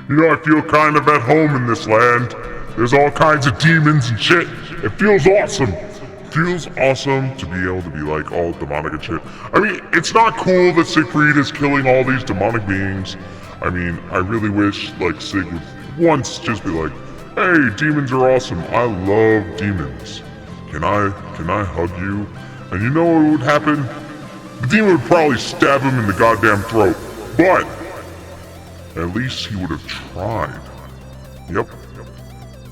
You know, I feel kind of at home in this land. There's all kinds of demons and shit. It feels awesome. Feels awesome to be able to be like all demonic and shit. I mean, it's not cool that Siegfried is killing all these demonic beings. I mean, I really wish like Sig would once just be like, hey, demons are awesome. I love demons. Can I hug you? And you know what would happen? The demon would probably stab him in the goddamn throat. But at least he would have tried. Yep.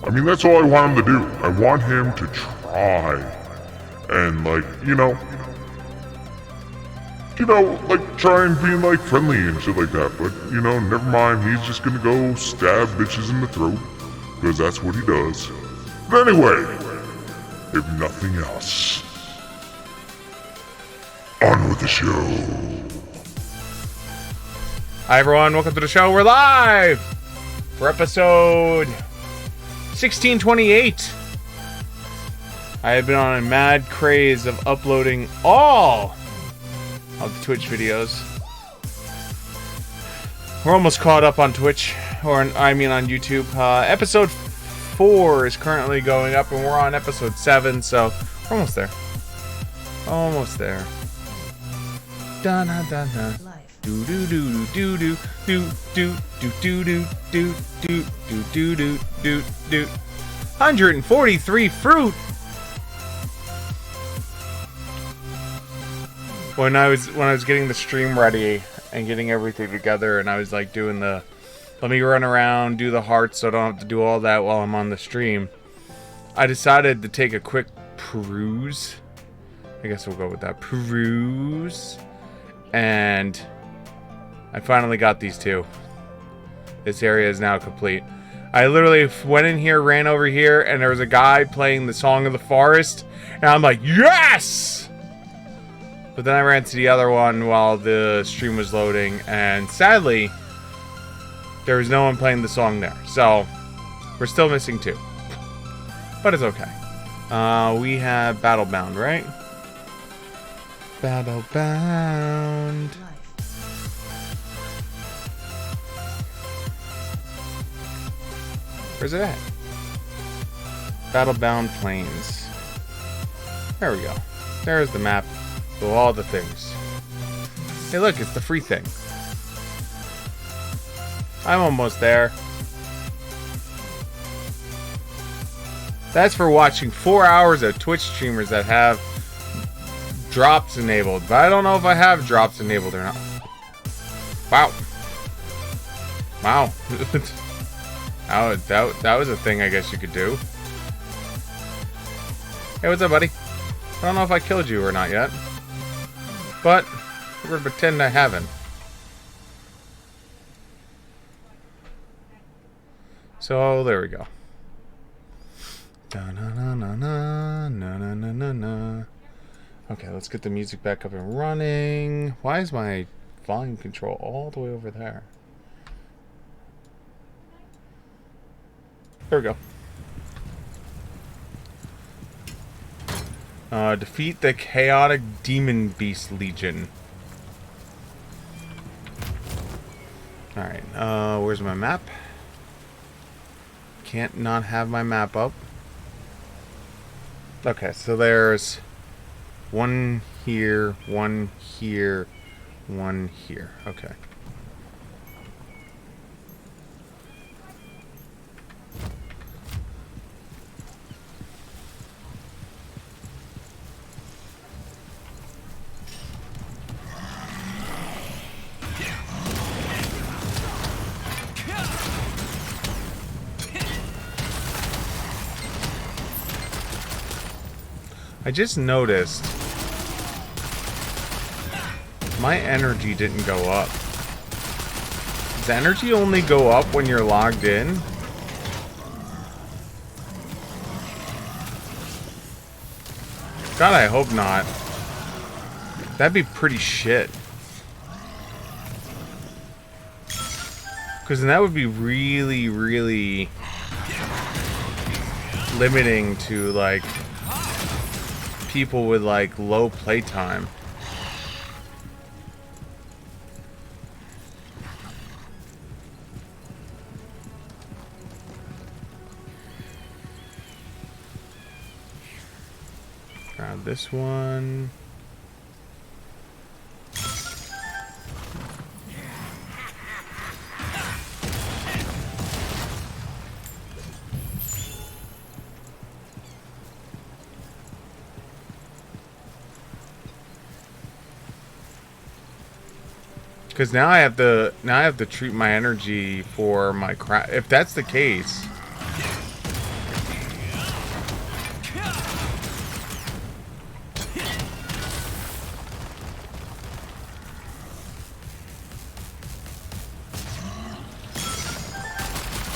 I mean, that's all I want him to do. I want him to try. And like, like try and be like friendly and shit like that. But, never mind. He's just gonna go stab bitches in the throat. Because that's what he does. But anyway, if nothing else, on with the show. Hi everyone, welcome to the show. We're live for episode 1628. I have been on a mad craze of uploading all of the Twitch videos. We're almost caught up on Twitch, on YouTube. Episode 4 is currently going up, and we're on episode 7, so we're almost there. Almost there. Da da da da. Do do do do do do do do do do do do do do do do. 143 fruit. When I was getting the stream ready and getting everything together, and I was like doing the let me run around, do the hearts so I don't have to do all that while I'm on the stream, I decided to take a quick peruse. I guess we'll go with that. Peruse. And I finally got these two. This area is now complete. I literally went in here, ran over here, and there was a guy playing the Song of the Forest. And I'm like, yes! But then I ran to the other one while the stream was loading. And sadly, there was no one playing the song there. So, we're still missing 2. But it's okay. We have Battlebound, right? Battlebound. Where's it at? Battlebound Plains. There we go. There's the map with all the things. Hey look, it's the free thing. I'm almost there. That's for watching 4 hours of Twitch streamers that have drops enabled. But I don't know if I have drops enabled or not. Wow. Wow. That was a thing I guess you could do. Hey, what's up, buddy? I don't know if I killed you or not yet. But we're gonna pretend I haven't. So there we go. Da-na-na-na-na-na-na-na-na. Okay, let's get the music back up and running. Why is my volume control all the way over there? There we go. Defeat the chaotic demon beast legion. Alright, where's my map? Can't not have my map up. Okay, so there's one here, one here, one here. Okay. I just noticed my energy didn't go up. Does energy only go up when you're logged in? God, I hope not. That'd be pretty shit. Because then that would be really, really limiting to, like, people with, like, low playtime. Grab this one. Because now I have to treat my energy for my crap. If that's the case,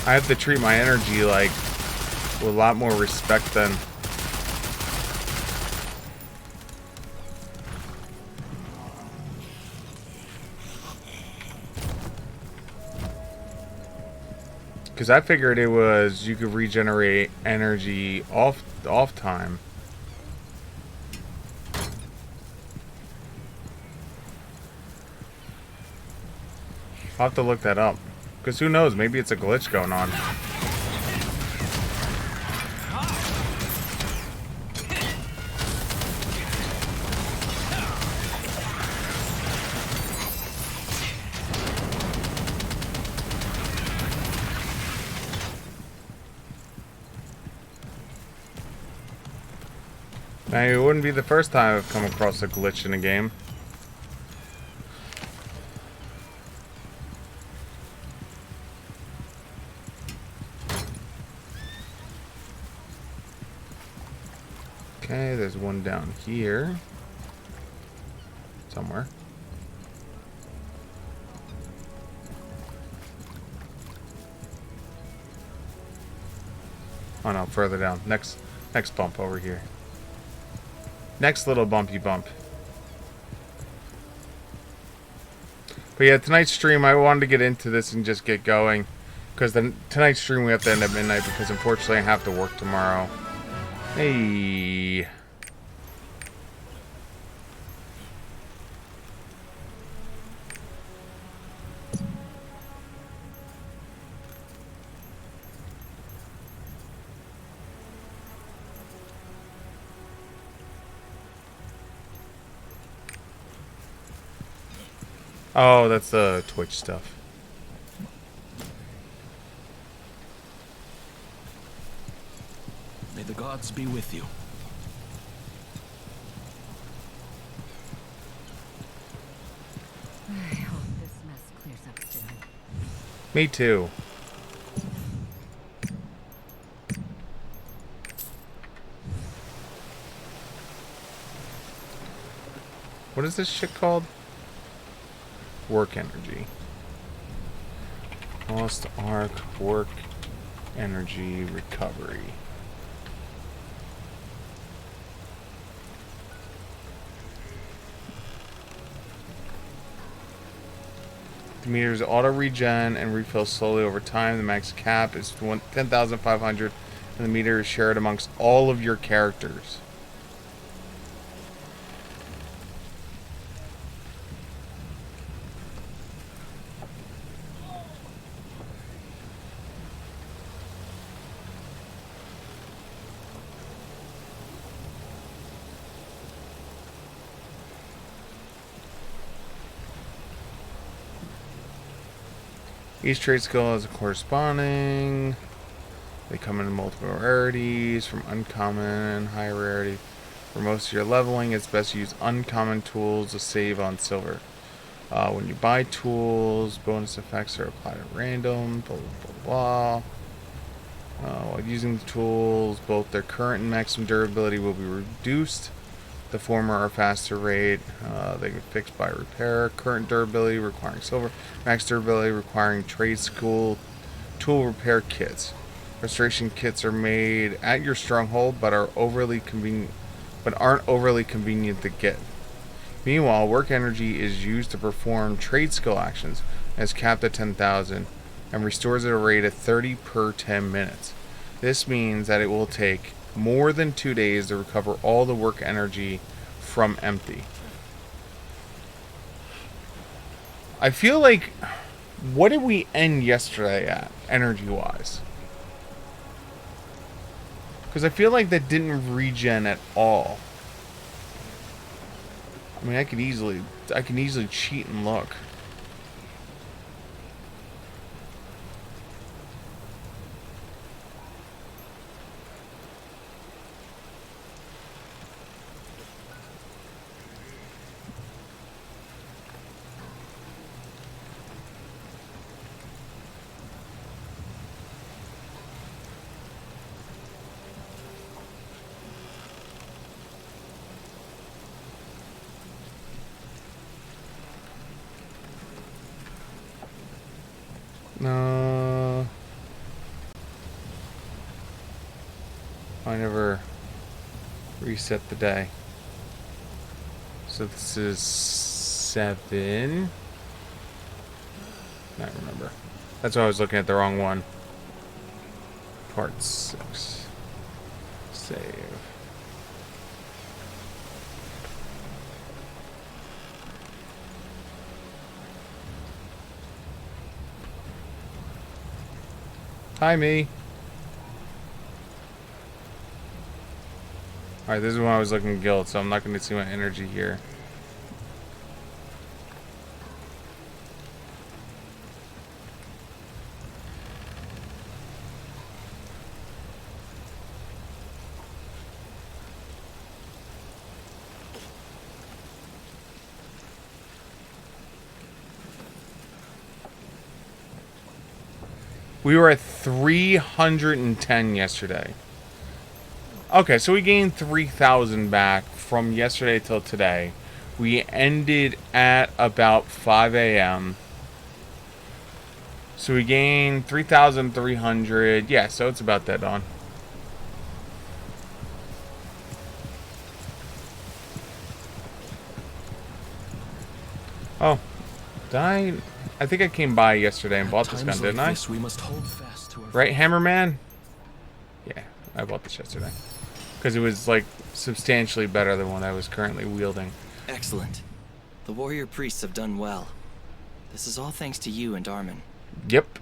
I have to treat my energy like with a lot more respect than. Because I figured it was you could regenerate energy off time. I'll have to look that up. Because who knows, maybe it's a glitch going on. Now, it wouldn't be the first time I've come across a glitch in a game. Okay, there's one down here. Somewhere. Oh no, further down. Next bump over here. Next little bumpy bump. But yeah, tonight's stream, I wanted to get into this and just get going. Because tonight's stream we have to end at midnight because unfortunately I have to work tomorrow. Hey. Oh, that's the Twitch stuff. May the gods be with you. I hope this mess clears up soon. Me too. What is this shit called? Work energy. Lost Ark work energy recovery. The meters auto regen and refill slowly over time. The max cap is 10,500 and the meter is shared amongst all of your characters. Each trade skill has a corresponding. They come in multiple rarities, from uncommon, high rarity. For most of your leveling, it's best to use uncommon tools to save on silver. When you buy tools, bonus effects are applied at random, blah, blah, blah, blah. While using the tools, both their current and maximum durability will be reduced. The former are faster rate. They get fixed by repair. Current durability requiring silver. Max durability requiring trade school tool repair kits. Restoration kits are made at your stronghold, but aren't overly convenient to get. Meanwhile, work energy is used to perform trade skill actions, as capped at 10,000, and restores at a rate of 30 per 10 minutes. This means that it will take more than 2 days to recover all the work energy from empty. I feel like, what did we end yesterday at, energy-wise? Because I feel like that didn't regen at all. I mean, I can easily cheat and look. No. I never reset the day. So this is 7. I don't remember. That's why I was looking at the wrong one. Part 6. Save. Hi, me. Alright, this is when I was looking at guild, so I'm not going to see my energy here. We were at 310 yesterday. Okay, so we gained 3,000 back from yesterday till today. We ended at about 5 a.m. So we gained 3,300. Yeah, so it's about dead on. Oh, did I think I came by yesterday and bought this gun, didn't I? We must hold fast to our Right, Hammerman? Yeah, I bought this yesterday. Because it was, like, substantially better than what I was currently wielding. Excellent. The warrior priests have done well. This is all thanks to you and Armin. Yep.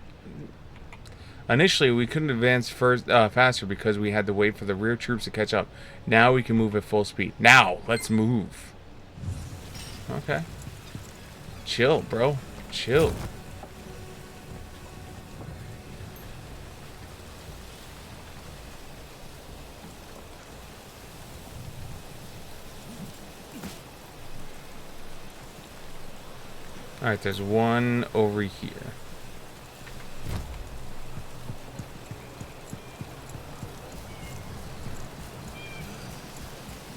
Initially, we couldn't advance faster because we had to wait for the rear troops to catch up. Now we can move at full speed. Now, let's move. Okay. Chill, bro. Chill. Alright, there's one over here.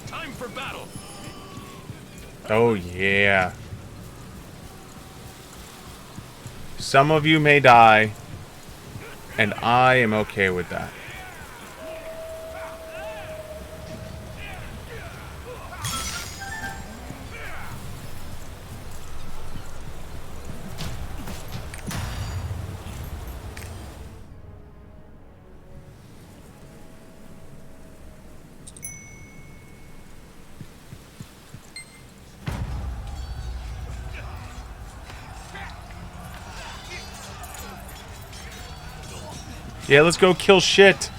Time for battle. Oh, yeah. Some of you may die, and I am okay with that. Yeah, let's go kill shit.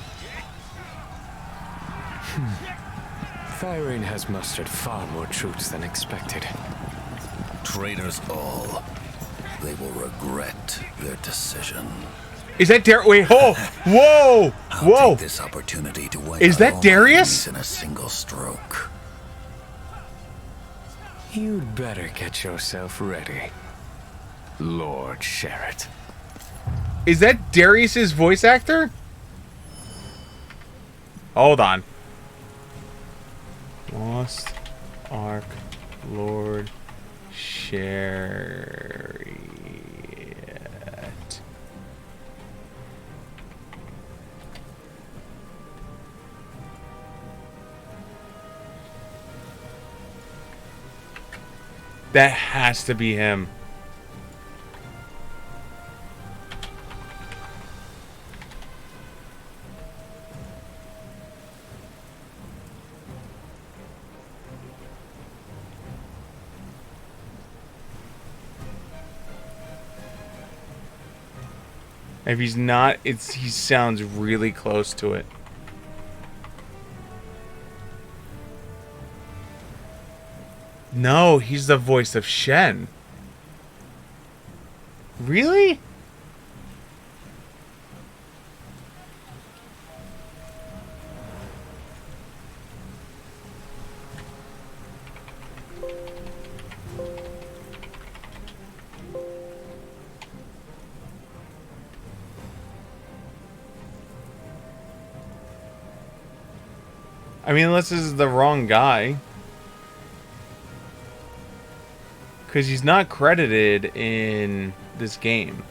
Firing has mustered far more troops than expected. Traitors all. They will regret their decision. Is that Wait, oh, whoa, I'll whoa. take this opportunity to wipe Is out that all my Darius? enemies in a single stroke. You'd better get yourself ready, Lord Sherritt. Is that Darius's voice actor? Hold on. Lost Ark, Lord Sherritt. That has to be him. If he's not, he sounds really close to it. No, he's the voice of Shen. Really? I mean, unless this is the wrong guy. Because he's not credited in this game.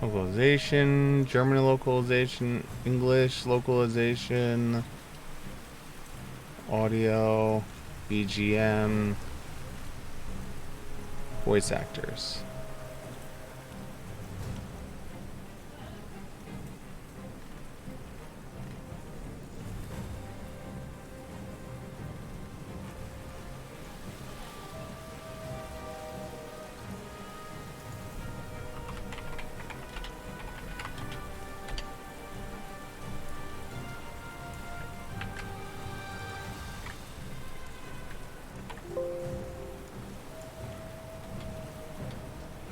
Localization, German localization, English localization, audio, BGM, voice actors.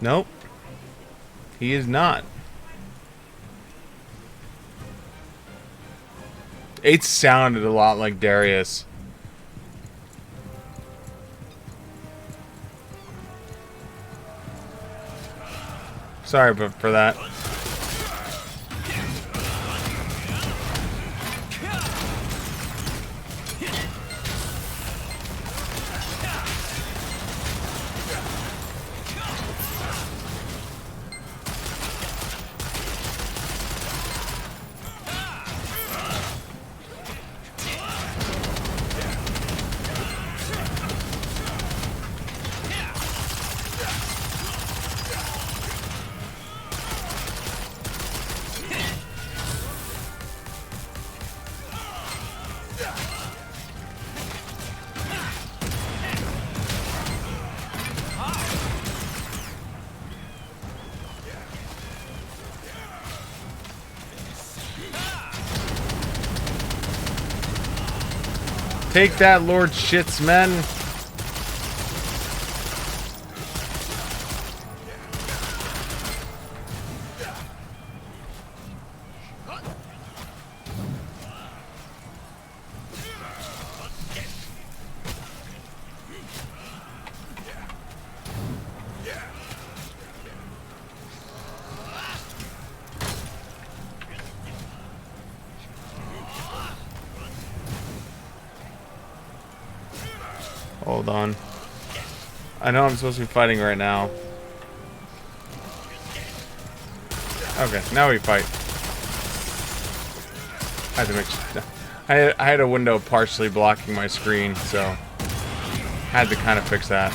Nope. He is not. It sounded a lot like Darius. Sorry for that. Take that, Lord Shit's men. Hold on. I know I'm supposed to be fighting right now. Okay, now we fight. I had to make sure. I had a window partially blocking my screen, so had to kind of fix that.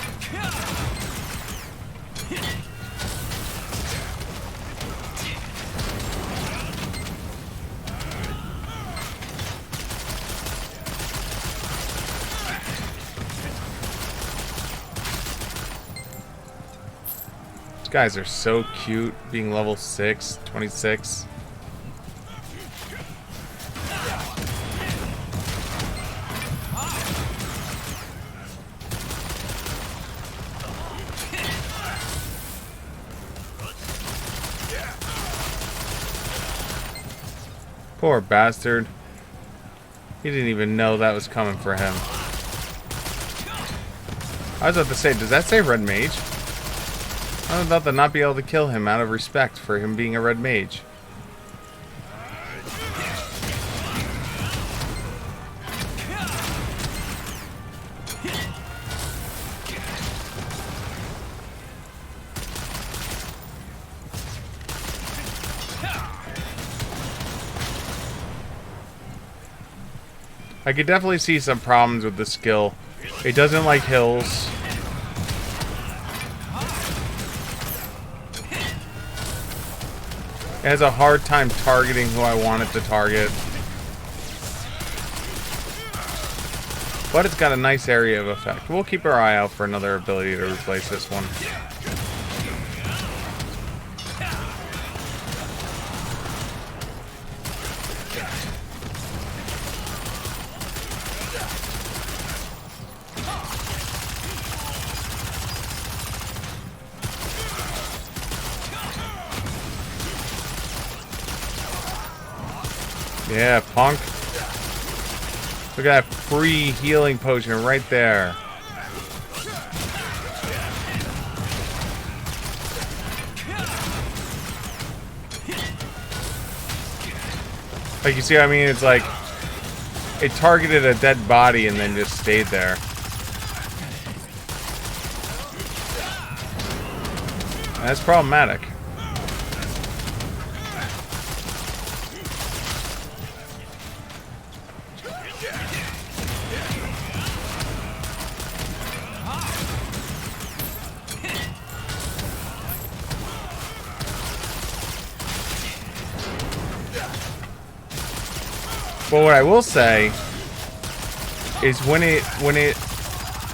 Guys are so cute being level 6, 26. Poor bastard. He didn't even know that was coming for him. I was about to say, does that say red mage? I'm about to not be able to kill him out of respect for him being a red mage. I could definitely see some problems with the skill. It doesn't like hills. It has a hard time targeting who I want it to target. But it's got a nice area of effect. We'll keep our eye out for another ability to replace this one. Yeah, punk. Look at that free healing potion right there. Like, you see what I mean? It's like it targeted a dead body and then just stayed there. That's problematic. Well, what I will say is when it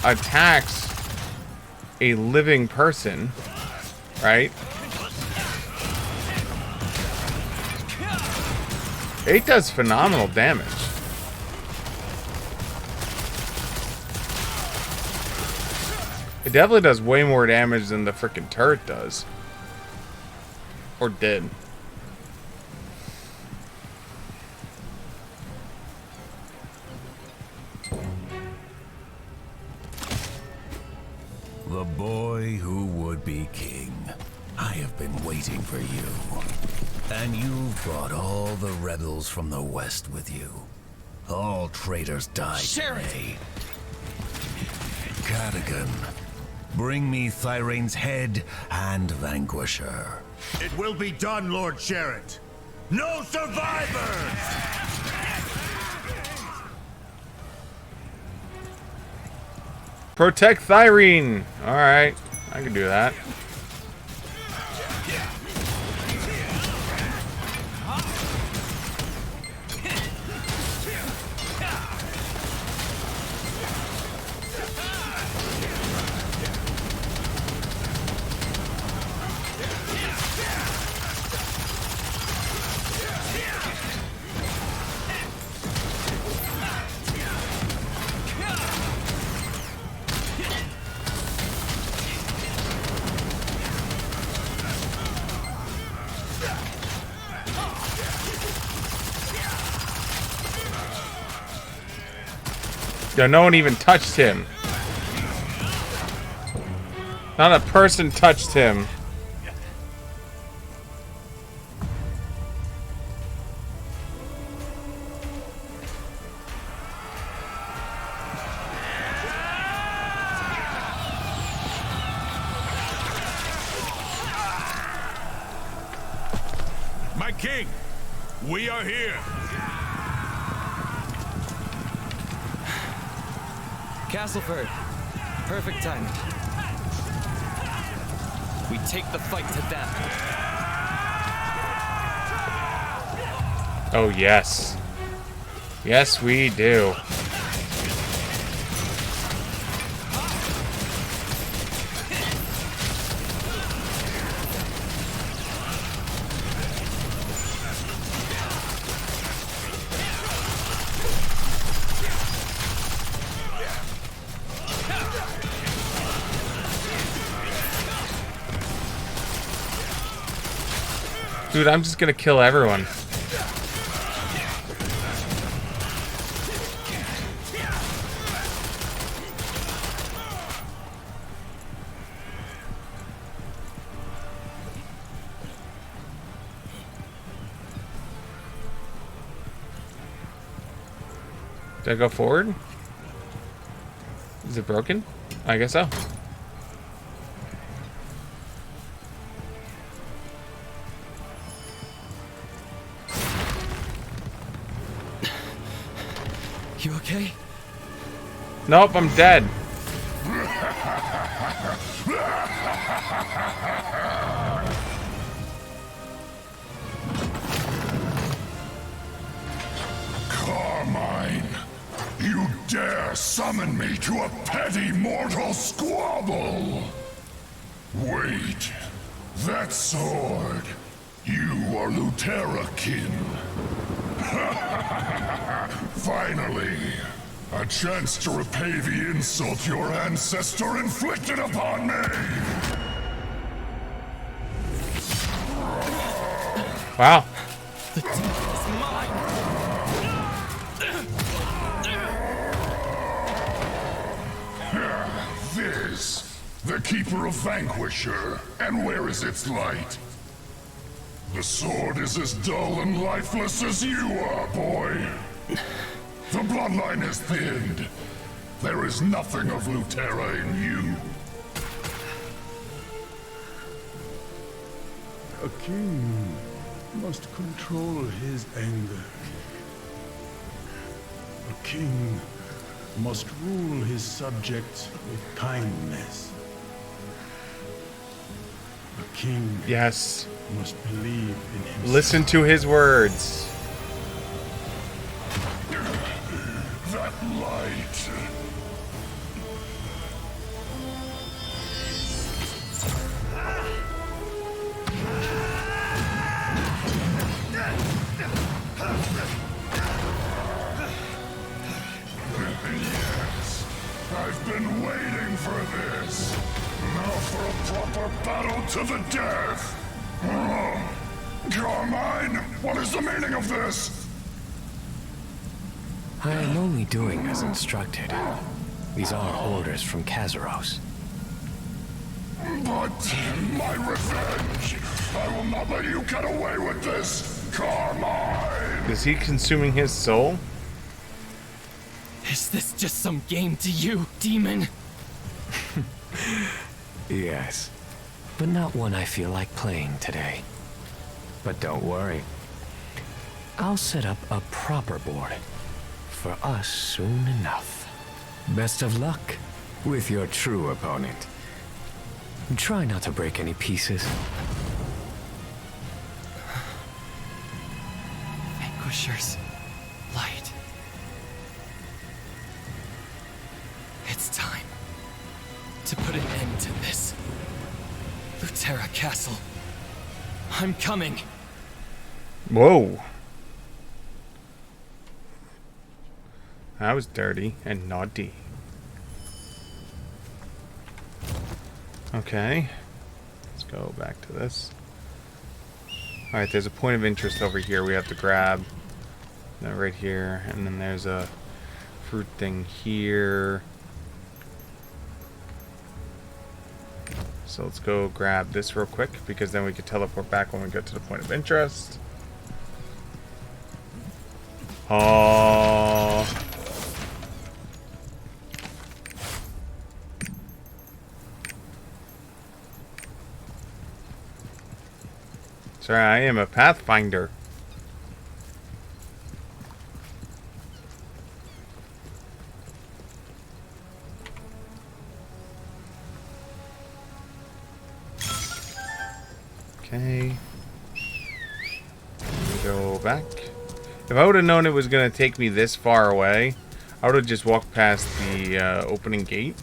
attacks a living person, right? It does phenomenal damage. It definitely does way more damage than the frickin' turret does. Or did. The boy who would be king. I have been waiting for you. And you've brought all the rebels from the west with you. All traitors died today. Cadigan, bring me Thyrane's head and vanquisher. It will be done, Lord Sherrett. No survivors! Protect Thyrene! Alright, I can do that. Yo, no one even touched him. Not a person touched him. My king, we are here. Castleford, perfect timing. We take the fight to them. Oh, yes. Yes, we do. Dude, I'm just gonna kill everyone. Did I go forward? Is it broken? I guess so. You okay? Nope, I'm dead. Carmine, you dare summon me to a petty mortal squabble? Wait, that sword. You are Luterakin. Finally, a chance to repay the insult your ancestor inflicted upon me. Wow. This, the Keeper of Vanquisher. And where is its light? The sword is as dull and lifeless as you are, boy. The bloodline is thinned. There is nothing of Lutera in you. A king must control his anger. A king must rule his subjects with kindness. A king Yes. must believe in himself. Listen to his words. That light. Yes, I've been waiting for this. Now for a proper battle to the death. Carmine, what is the meaning of this? I am only doing as instructed. These are orders from Kazaros. But my revenge. I will not let you get away with this, Carmine. Is he consuming his soul? Is this just some game to you, demon? Yes, but not one I feel like playing today. But don't worry. I'll set up a proper board for us soon enough. Best of luck with your true opponent. Try not to break any pieces. Vanquisher's light. It's time to put an end to this. Lutera Castle. I'm coming. Whoa. That was dirty and naughty. Okay. Let's go back to this. Alright, there's a point of interest over here we have to grab. That right here. And then there's a fruit thing here. So let's go grab this real quick, because then we can teleport back when we get to the point of interest. Oh. Sorry, I am a pathfinder. Okay. Go back. If I would have known it was going to take me this far away, I would have just walked past the opening gate.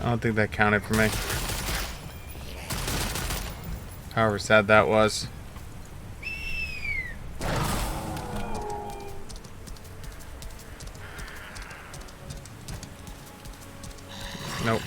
I don't think that counted for me. However sad that was. Nope.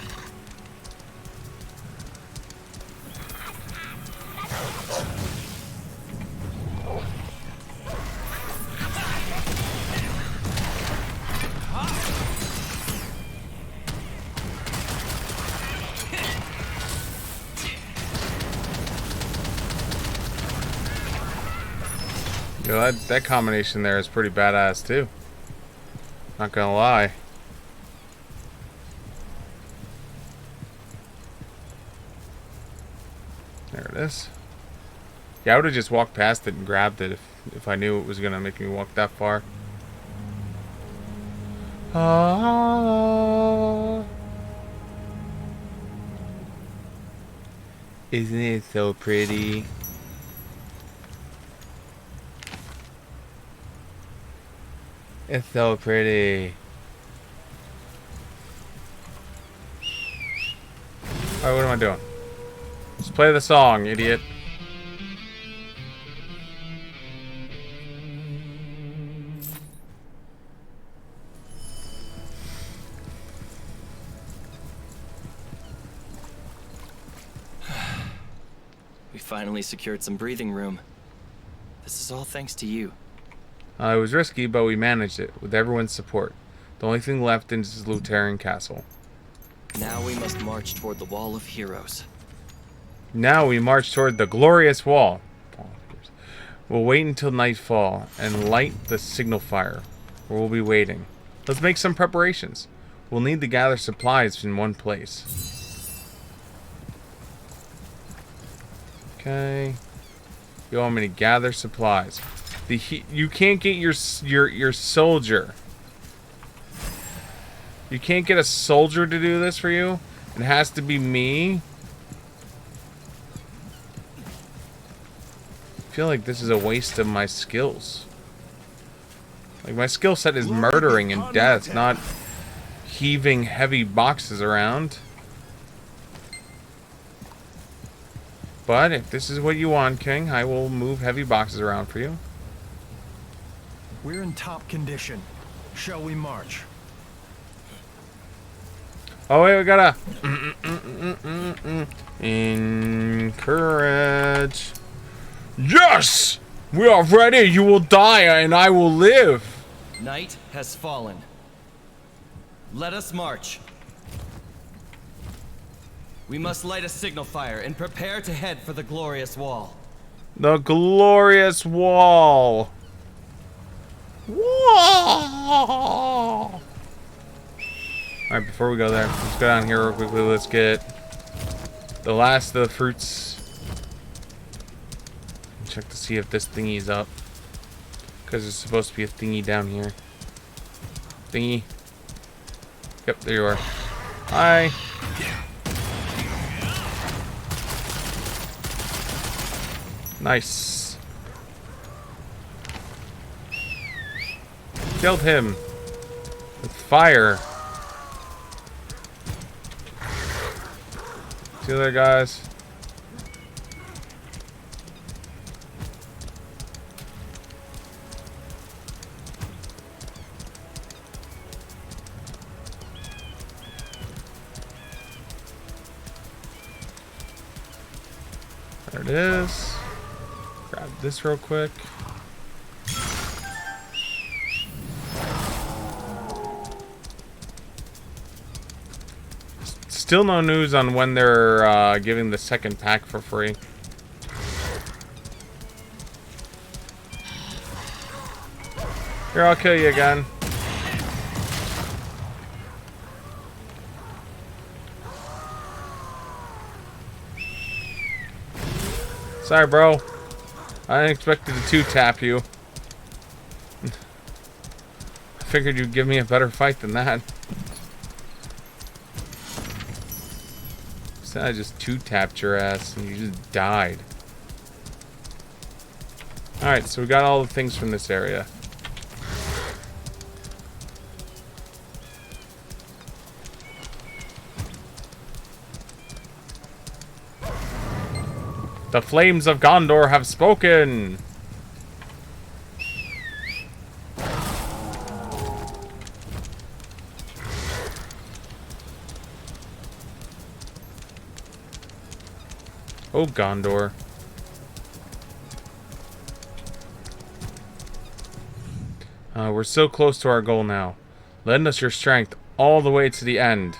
That combination there is pretty badass too. Not gonna lie. There it is. Yeah, I would have just walked past it and grabbed it if I knew it was gonna make me walk that far. Ah. Isn't it so pretty? It's so pretty. Alright, what am I doing? Let's play the song, idiot. We finally secured some breathing room. This is all thanks to you. It was risky, but we managed it, with everyone's support. The only thing left is Lutheran Castle. Now we must march toward the Wall of Heroes. Now we march toward the glorious wall. We'll wait until nightfall and light the signal fire, where we'll be waiting. Let's make some preparations. We'll need to gather supplies in one place. Okay. You want me to gather supplies? You can't get your soldier. You can't get a soldier to do this for you. It has to be me. I feel like this is a waste of my skills. Like, my skill set is murdering and death, not heaving heavy boxes around. But if this is what you want, King, I will move heavy boxes around for you. We're in top condition. Shall we march? Oh wait, we gotta encourage. Yes! We are ready. You will die and I will live. Night has fallen. Let us march. We must light a signal fire and prepare to head for the glorious wall. The glorious wall. Wall. Alright, before we go there, let's go down here real quickly. Let's get the last of the fruits. Check to see if this thingy's up. Because there's supposed to be a thingy down here. Thingy. Yep, there you are. Hi. Nice. Killed him. With fire. See you there, guys. There it is. Grab this real quick. Still no news on when they're giving the second pack for free. Here, I'll kill you again. Sorry, bro. I didn't expect to two-tap you. I figured you'd give me a better fight than that. I just two-tapped your ass and you just died. Alright, so we got all the things from this area. The flames of Gondor have spoken! Oh, Gondor. We're so close to our goal now. Lend us your strength all the way to the end.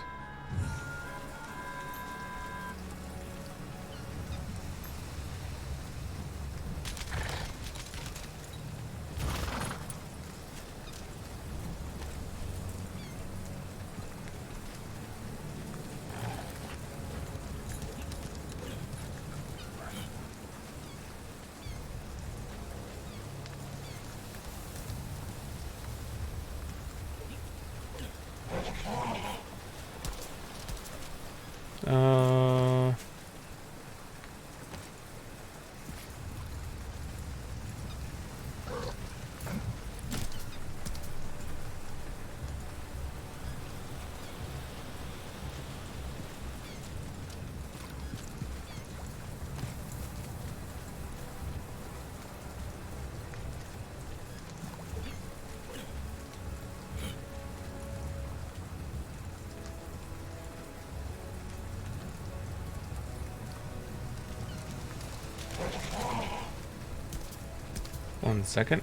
1 second.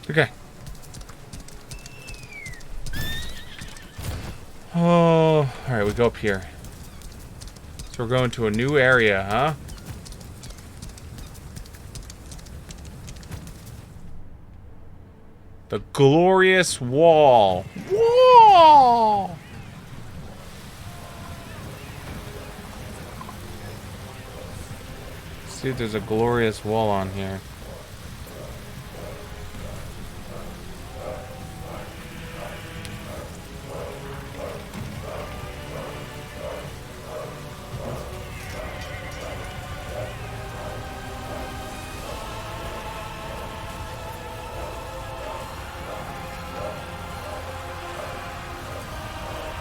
Okay. Oh, alright, we go up here. So we're going to a new area, huh? The glorious wall. Wall! Let's see if there's a glorious wall on here.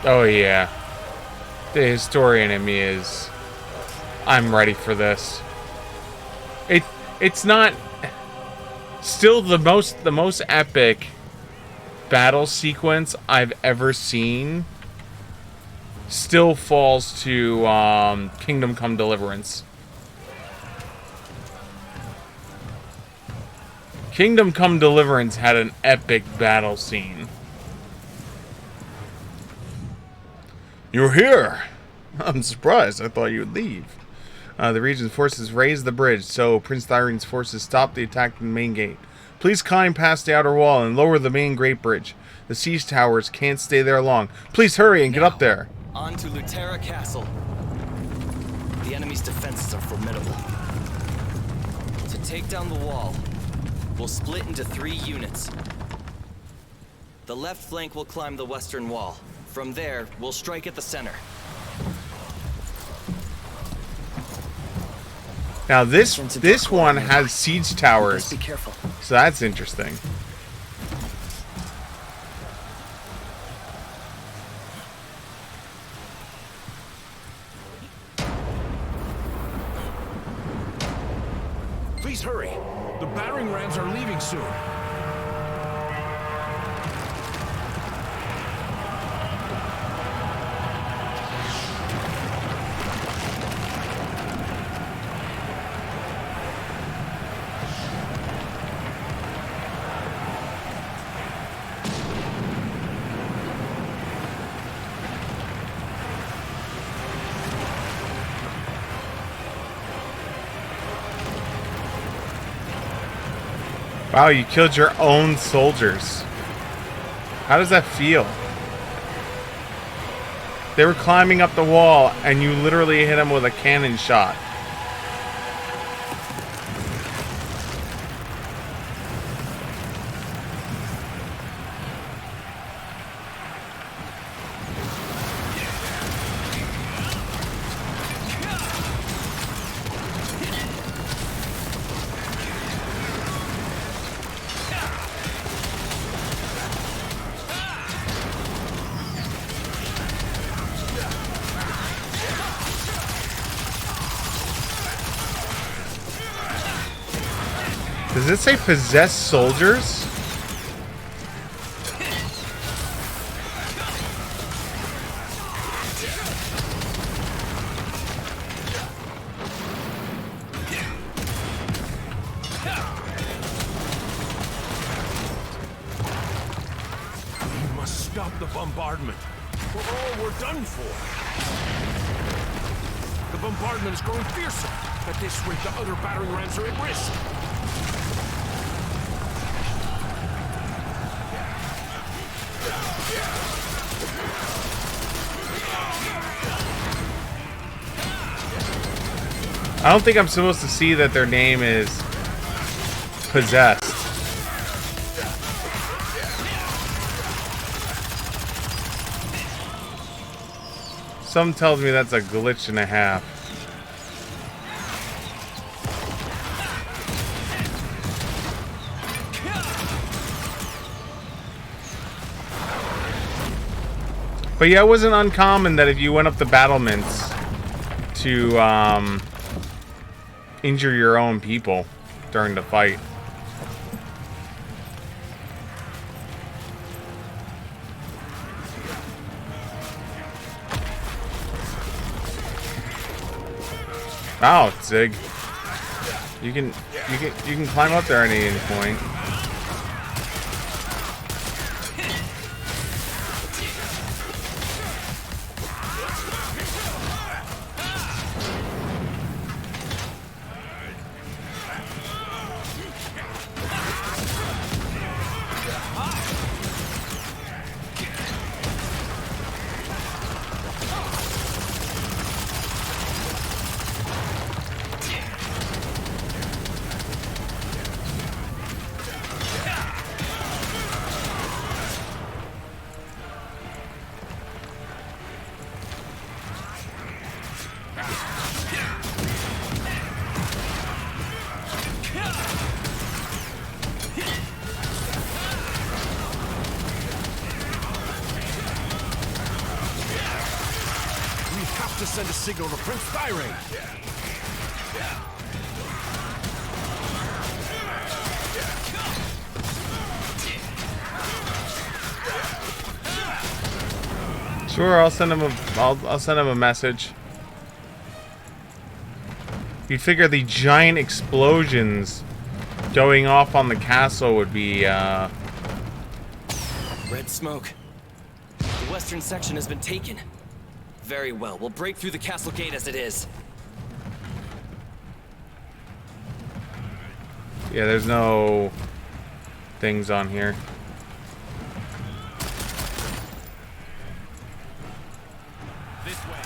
Oh yeah. The historian in me is... I'm ready for this. It's not... Still the most epic battle sequence I've ever seen still falls to Kingdom Come Deliverance. Kingdom Come Deliverance had an epic battle scene. You're here! I'm surprised. I thought you would leave. The region's forces raised the bridge, so Prince Thyrine's forces stopped the attack from the main gate. Please climb past the outer wall and lower the main great bridge. The siege towers can't stay there long. Please hurry and get up there. On to Lutera Castle. The enemy's defenses are formidable. To take down the wall, we'll split into 3 units. The left flank will climb the western wall. From there, we'll strike at the center. Now this one has siege towers. Be careful. So that's interesting. Please hurry. The battering rams are leaving soon. Wow, you killed your own soldiers. How does that feel? They were climbing up the wall and you literally hit them with a cannon shot. Does it say possessed soldiers? We must stop the bombardment, or all we're done for. The bombardment is growing fiercer. At this rate, the other battering rams are at risk. I don't think I'm supposed to see that their name is possessed. Some tells me that's a glitch and a half. But yeah, it wasn't uncommon that if you went up the battlements to injure your own people during the fight. Wow, Zig. You can climb up there at any point. To send a signal to Prince Thyre. Sure, I'll send him I'll send him a message. You'd figure the giant explosions going off on the castle would be Red smoke. The western section has been taken. Very well. We'll break through the castle gate as it is. Yeah, there's no things on here. This way.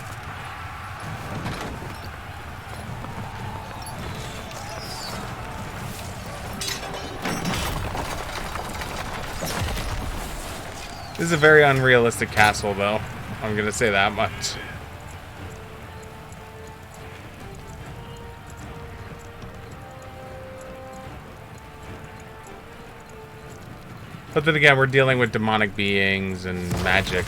This is a very unrealistic castle, though. I'm gonna say that much. But then again, we're dealing with demonic beings and magic.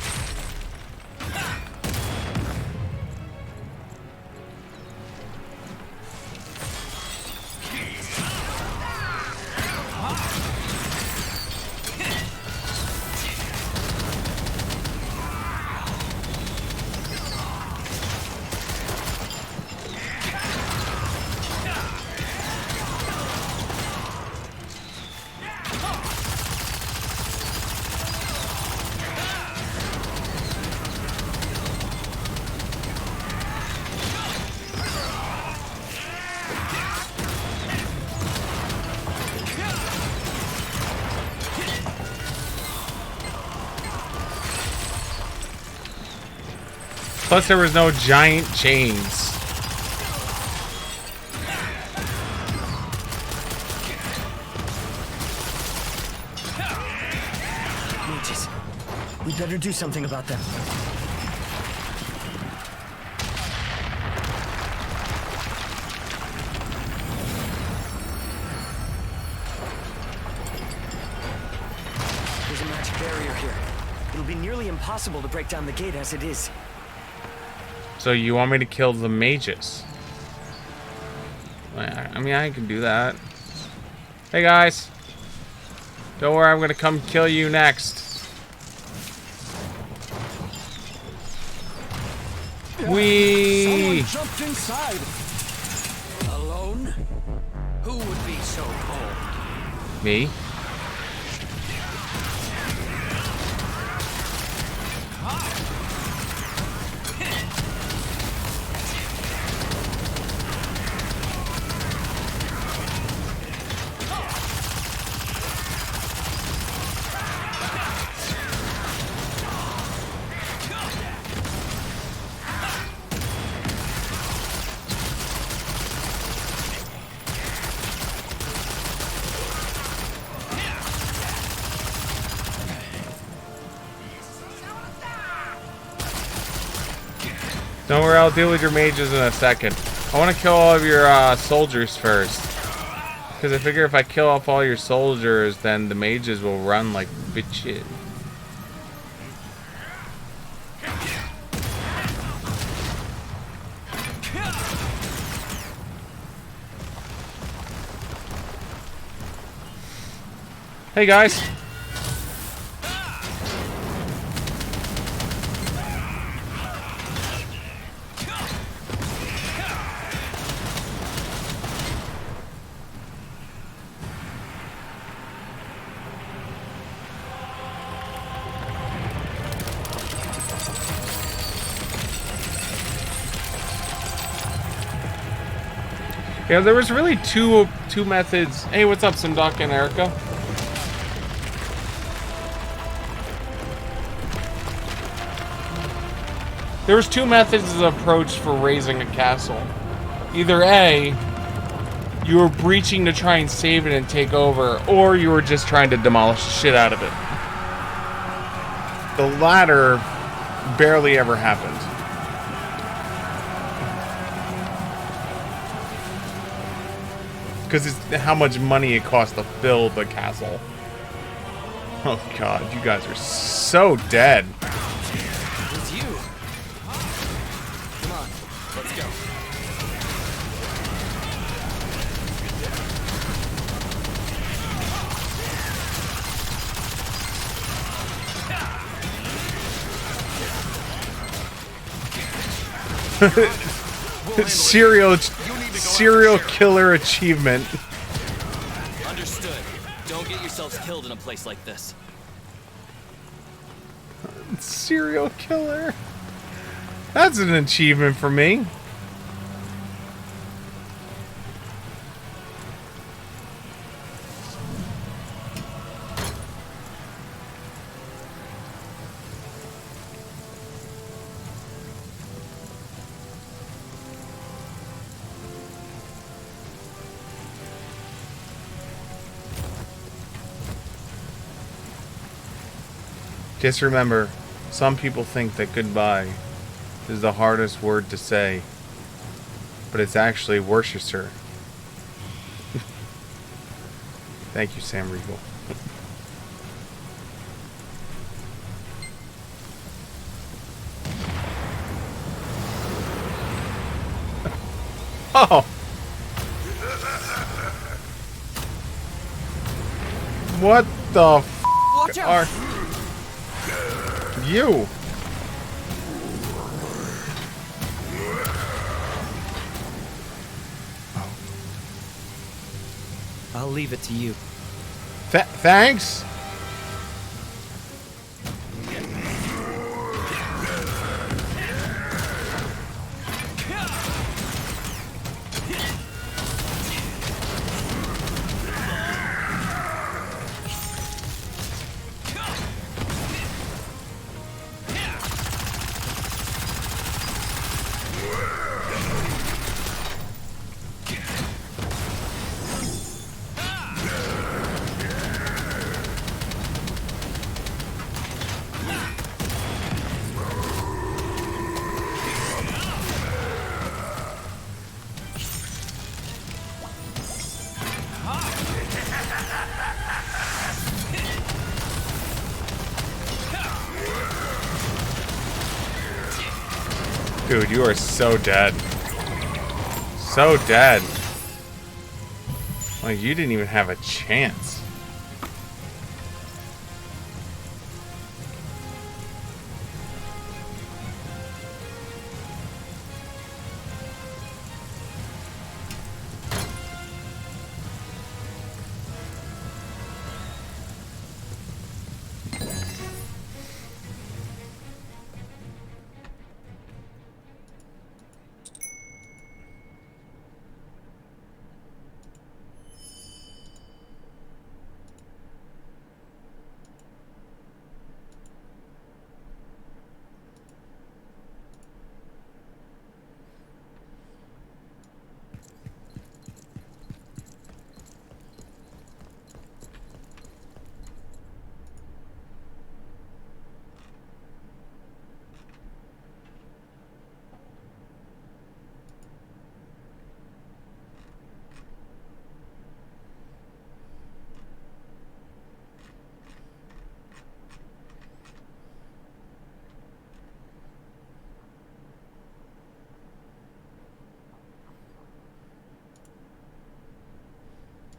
Plus, there was no giant chains. Mages, we better do something about them. There's a magic barrier here. It'll be nearly impossible to break down the gate as it is. So you want me to kill the mages? I mean, I can do that. Hey guys, don't worry, I'm gonna come kill you next. Whee! Someone jumped inside. Alone? Who would be so bold? Me? Don't worry, I'll deal with your mages in a second. I want to kill all of your soldiers first. Because I figure if I kill off all your soldiers, then the mages will run like bitches. Hey guys. Yeah, there was really two methods. Hey, what's up, Simdoc and Erica? There was two methods of approach for raising a castle. Either A, you were breaching to try and save it and take over, or you were just trying to demolish the shit out of it. The latter barely ever happened. Because it's how much money it costs to build the castle. Oh god, you guys are so dead. It's you. Come on, let's go. Serial killer achievement. Understood. Don't get yourselves killed in a place like this. Serial killer. That's an achievement for me. Just remember, some people think that goodbye is the hardest word to say, but it's actually Worcester. Thank you, Sam Riegel. Oh! What the f*** Watch out! You? I'll leave it to you. Thanks? Dude, you are so dead. So dead. Like, you didn't even have a chance.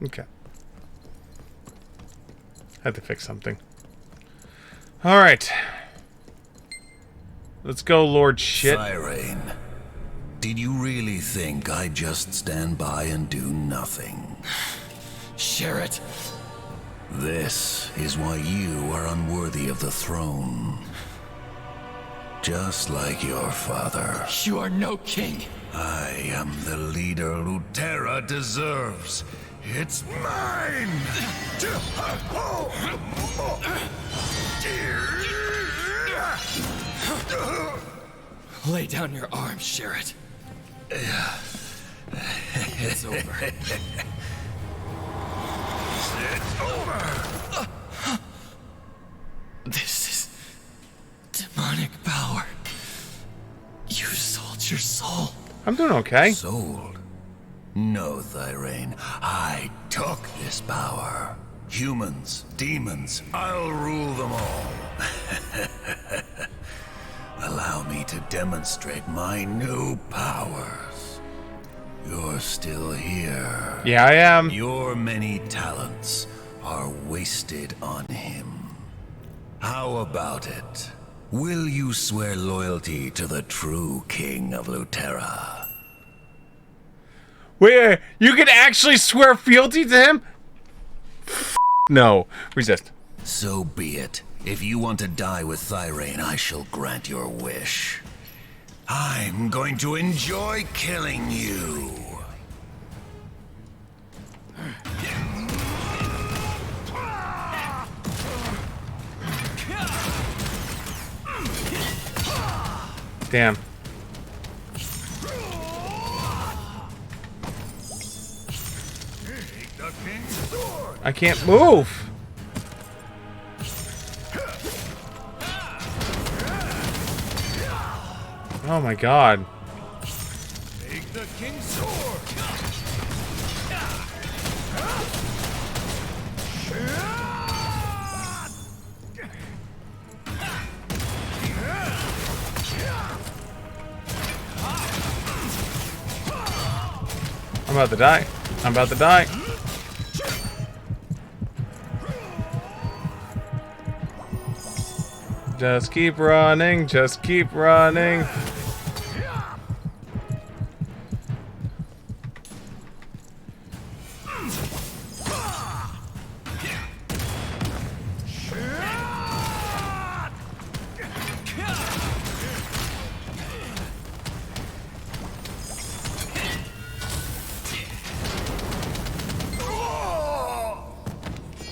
Okay. Had to fix something. Alright. Let's go, Lord Shit. Thyrane, did you really think I'd just stand by and do nothing? Sherrit. This is why you are unworthy of the throne. Just like your father. You are no king. I am the leader Lutera deserves. It's mine! Lay down your arms, Sherrit. It's over. It's over! This is demonic power. You sold your soul. I'm doing okay. Sold? No, Thyrane. I took this power. Humans, demons, I'll rule them all. Allow me to demonstrate my new powers. You're still here. Yeah, I am. Your many talents are wasted on him. How about it? Will you swear loyalty to the true king of Lutera? Wait, you can actually swear fealty to him? No. Resist. So be it. If you want to die with Thyrane, I shall grant your wish. I'm going to enjoy killing you. Damn. I can't move. Oh my god. Take the king's sword. I'm about to die. I'm about to die. Just keep running. Just keep running.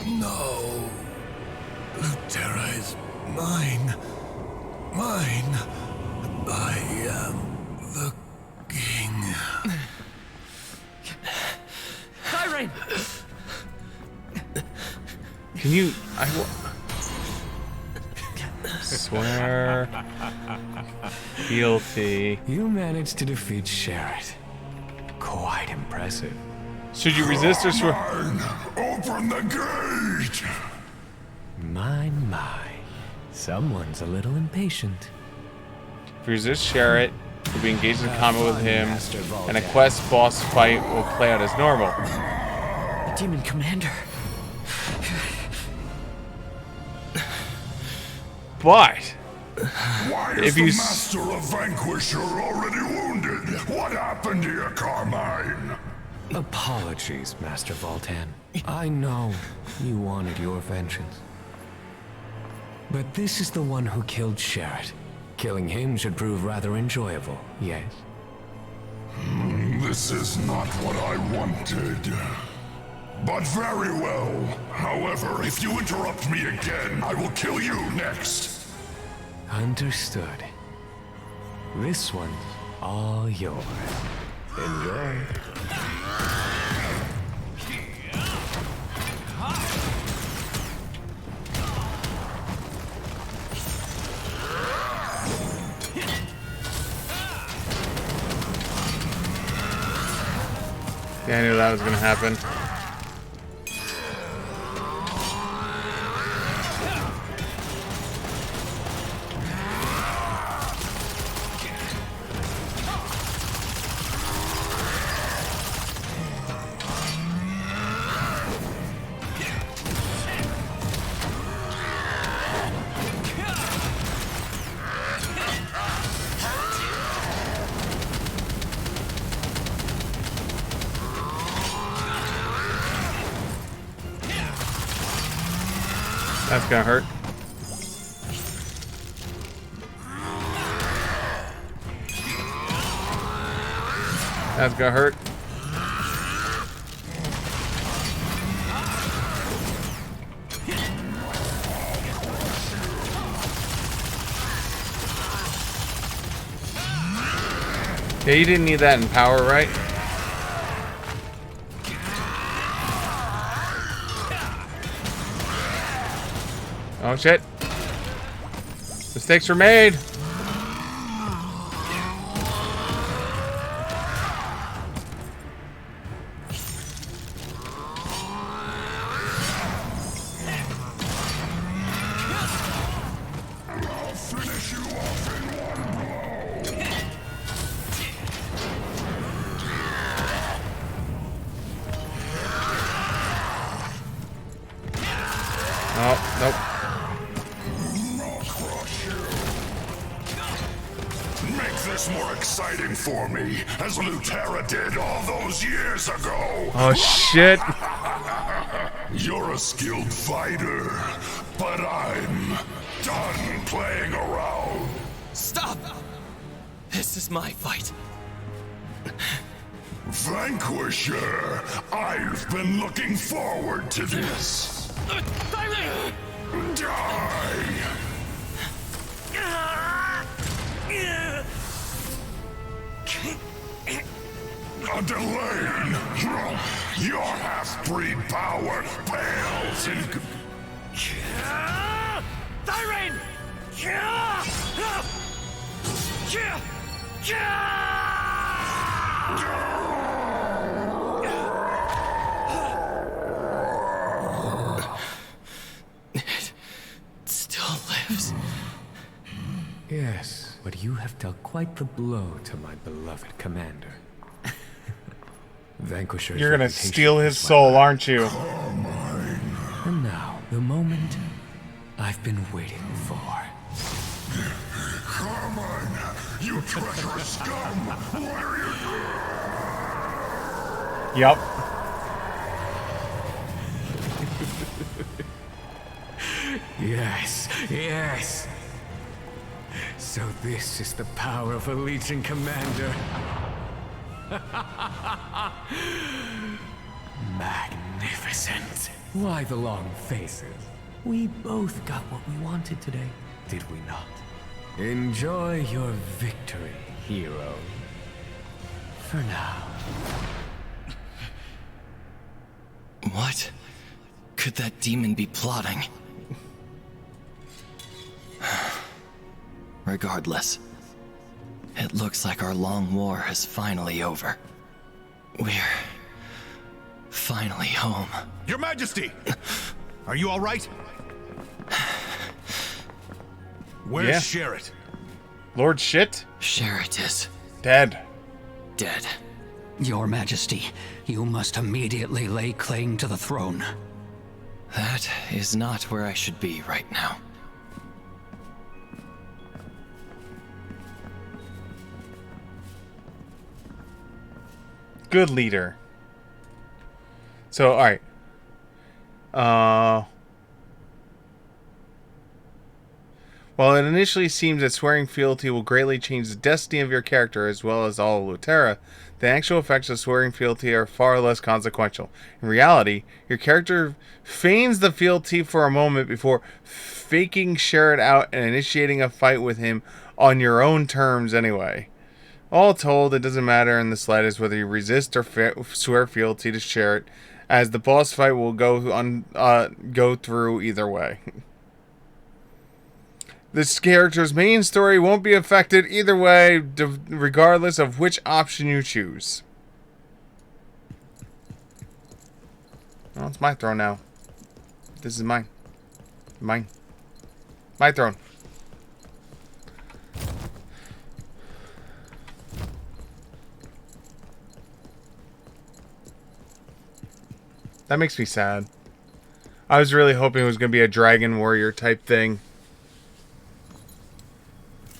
No. Lutera is mine. Mine. I am the king. Thyrane! Can you... Swear... Fealty... You managed to defeat Sherrit. Quite impressive. Should you resist or swear... Open the gate! My. Someone's a little impatient. If you resist Sherrit, you'll be engaged in combat with him, and a quest boss fight will play out as normal. The demon commander. But... Why If is you the master of Vanquisher already wounded? What happened to you, Carmine? Apologies, Master Voltan. I know you wanted your vengeance. But this is the one who killed Sherrit. Killing him should prove rather enjoyable, yes? This is not what I wanted. But very well. However, if you interrupt me again, I will kill you next. Understood. This one's all yours. Enjoy. Yeah, I knew that was gonna happen. That's gonna hurt. That's gonna hurt. Yeah, you didn't need that in power, right? Oh shit. Mistakes were made. Oh, nope. Make this more exciting for me, as Lutera did all those years ago. Oh shit. You're a skilled fighter, but I'm done playing around. Stop! This is my fight. Vanquisher, I've been looking forward to this. Die! Delane, your half-breed power pales in... Tyrene! It still lives. Yes, but you have dealt quite the blow to my beloved commander. Vanquisher's You're gonna reputation steal his is my soul, own. aren't you? And now, the moment I've been waiting for. Carmine, you treacherous scum! What are you doing? Yep. Yes, yes. So this is the power of a Legion commander. Magnificent. Why the long faces? We both got what we wanted today, did we not? Enjoy your victory, hero. For now. What could that demon be plotting? Regardless, it looks like our long war is finally over. We're finally home. Your Majesty! Are you all right? Where's Yeah. Sherrit? Lord shit? Sherrit is Dead. dead. Your Majesty, you must immediately lay claim to the throne. That is not where I should be right now. Good leader. So, alright. While it initially seems that swearing fealty will greatly change the destiny of your character as well as all of Lutera, the actual effects of swearing fealty are far less consequential. In reality, your character feigns the fealty for a moment before faking Sherrit out and initiating a fight with him on your own terms anyway. All told, it doesn't matter in the slightest whether you resist or swear fealty to Sherrit, as the boss fight will go through either way. This character's main story won't be affected either way, regardless of which option you choose. Well, it's my throne now. This is mine. Mine. My throne. That makes me sad. I was really hoping it was going to be a dragon warrior type thing.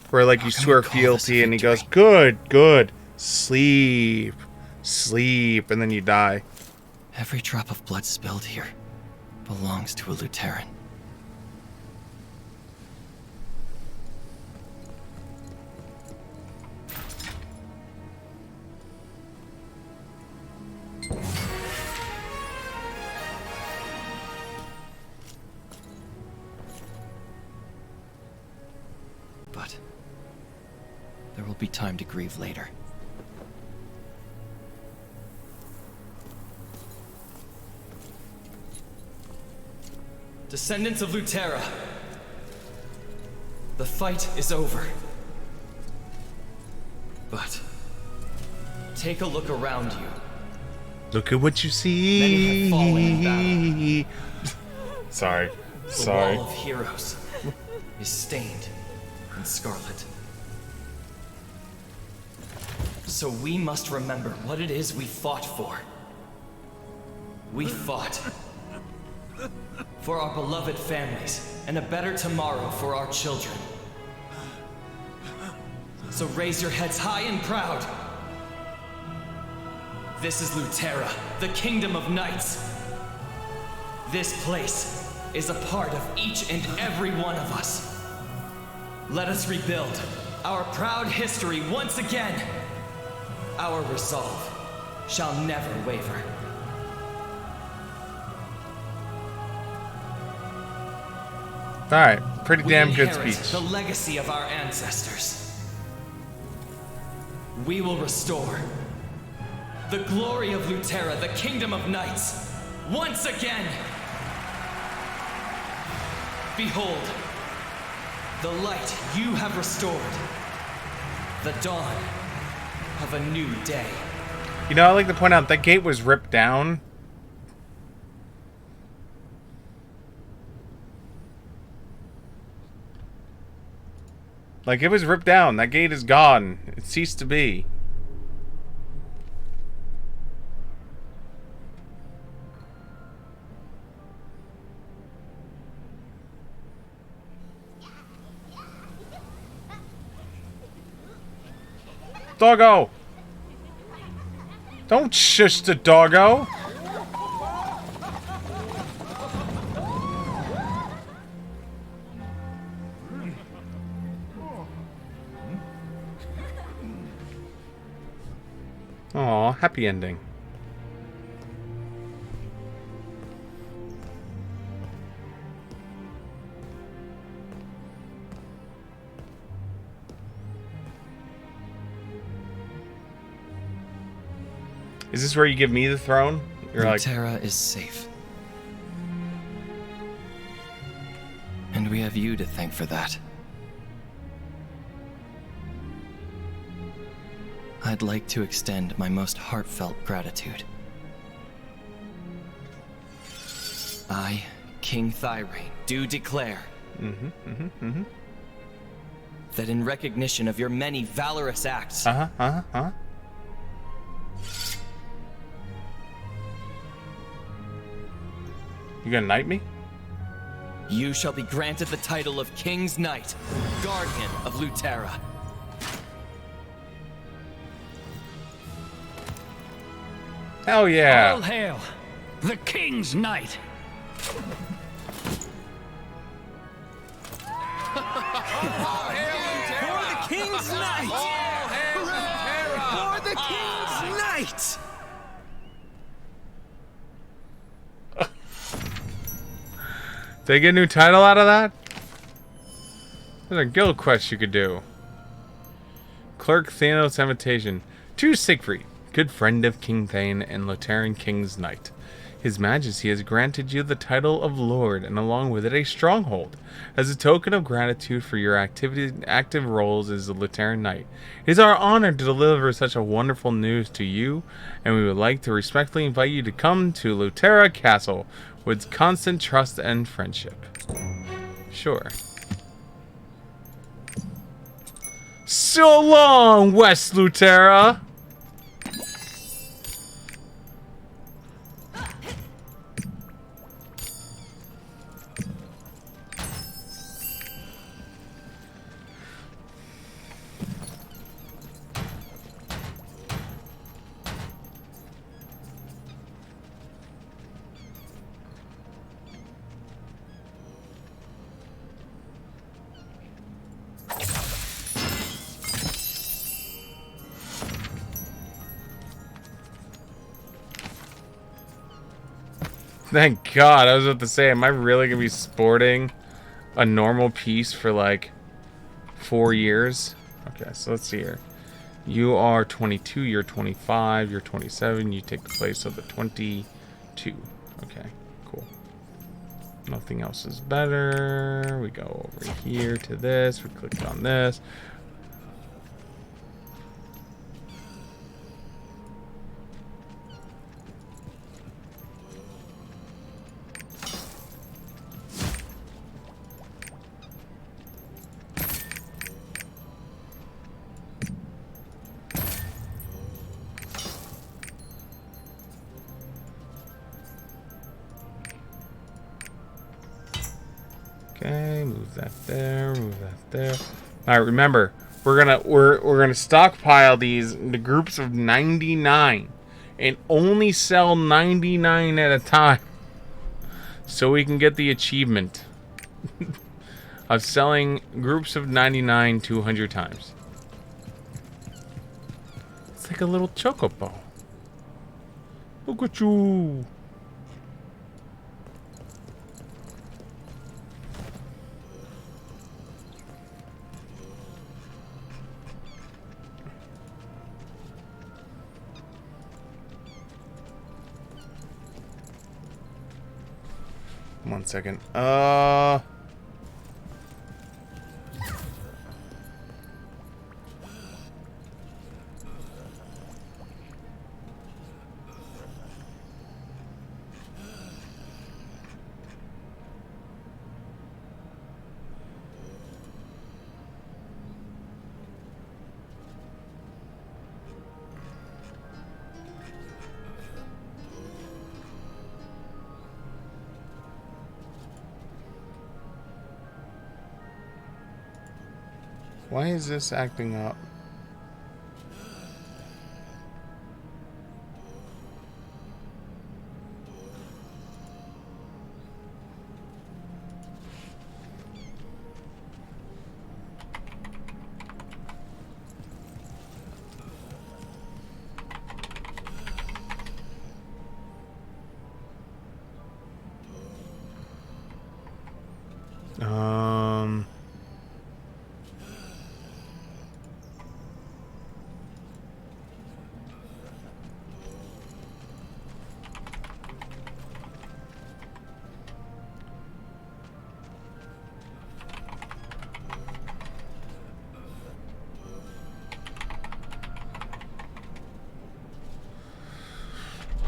Where like you swear fealty and he goes, good, good, sleep, sleep, and then you die. Every drop of blood spilled here belongs to a Luteran. be time to grieve later. Descendants of Lutera, the fight is over. But take a look around you. Look at what you see. Many have fallen in battle. Sorry. The Wall of Heroes is stained in scarlet. So we must remember what it is we fought for. We fought for our beloved families and a better tomorrow for our children. So raise your heads high and proud. This is Lutera, the Kingdom of Knights. This place is a part of each and every one of us. Let us rebuild our proud history once again. Our resolve shall never waver. Alright, pretty We damn good inherit speech. the legacy of our ancestors. We will restore the glory of Lutera, the Kingdom of Knights, once again. Behold, the light you have restored, the dawn of a new day. You know, I like to point out that gate was ripped down. Like, it was ripped down. That gate is gone. It ceased to be. Doggo! Don't shush the doggo! Aw, happy ending. Is this where you give me the throne? You're like, Lutera is safe. And we have you to thank for that. I'd like to extend my most heartfelt gratitude. I, King Thyrane, do declare that in recognition of your many valorous acts, You gonna knight me? you shall be granted the title of King's Knight, Guardian of Lutera. Hell yeah! All hail, the King's Knight! For the King's Knight! For the King's Knight! Did I get a new title out of that? There's a guild quest you could do. Clerk Thanos' invitation to Siegfried, good friend of King Thane and Lotharian King's Knight. His Majesty has granted you the title of Lord and along with it a stronghold. As a token of gratitude for your active roles as a Lotharian Knight, it is our honor to deliver such a wonderful news to you, and we would like to respectfully invite you to come to Lutera Castle with constant trust and friendship. Sure. So long, West Lutera! Thank God. I was about to say, am I really going to be sporting a normal piece for like 4 years? Okay, so let's see here. You are 22, you're 25, you're 27, you take the place of the 22. Okay, cool. Nothing else is better. We go over here to this, we click on this. Okay, move that there, move that there. All right, remember, we're gonna stockpile these into groups of 99 and only sell 99 at a time, so we can get the achievement of selling groups of 99 200 times. It's like a little chocobo. Look at you. One second. Why is this acting up?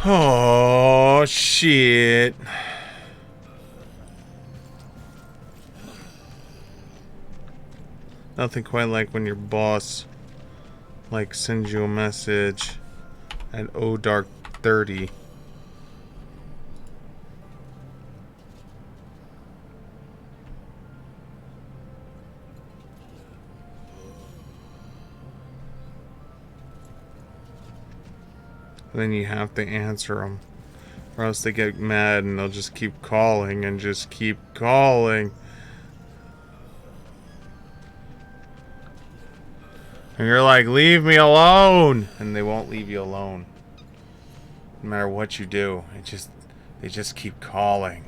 Oh, shit. Nothing quite like when your boss, like, sends you a message at ODark30. Then you have to answer them, or else they get mad and they'll just keep calling and just keep calling. And you're like, leave me alone! And they won't leave you alone. No matter what you do, they just keep calling.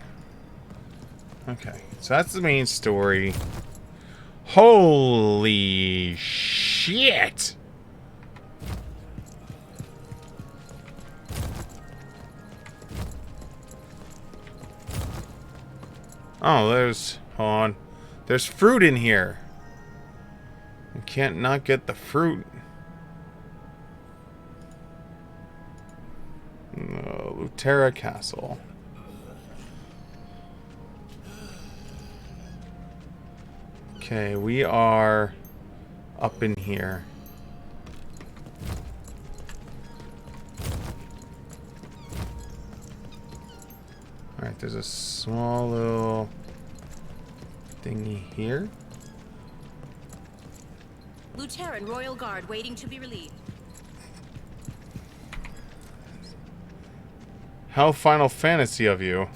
Okay, so that's the main story. Holy shit! Oh, hold on. There's fruit in here. You can't not get the fruit. Lutera Castle. Okay, we are up in here. Alright, there's a small little thingy here. Lieutenant Royal Guard waiting to be relieved. How Final Fantasy of you.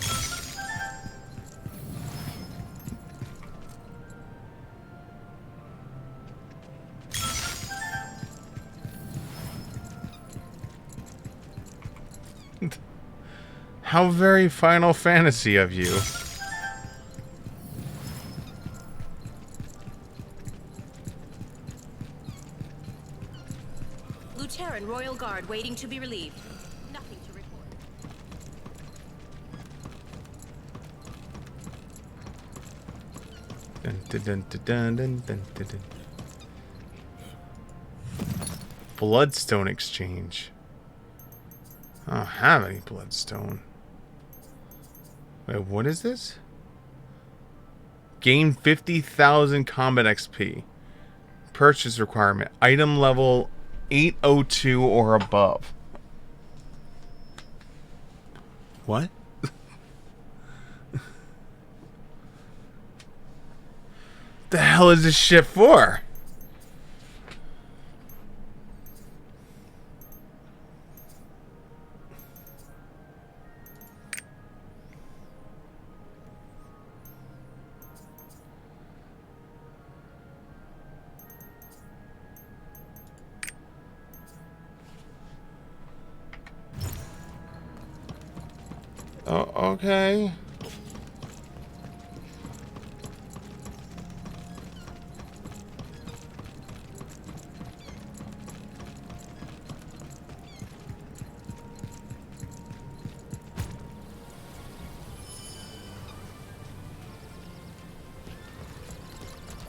How very Final Fantasy of you. Lieutenant Royal Guard waiting to be relieved. Nothing to report. Dun, dun, dun, dun, dun, dun, dun, dun. Bloodstone exchange. I don't have any bloodstone. Wait, what is this? Gain 50,000 combat XP. Purchase requirement. Item level 802 or above. What? The hell is this shit for? Oh, okay.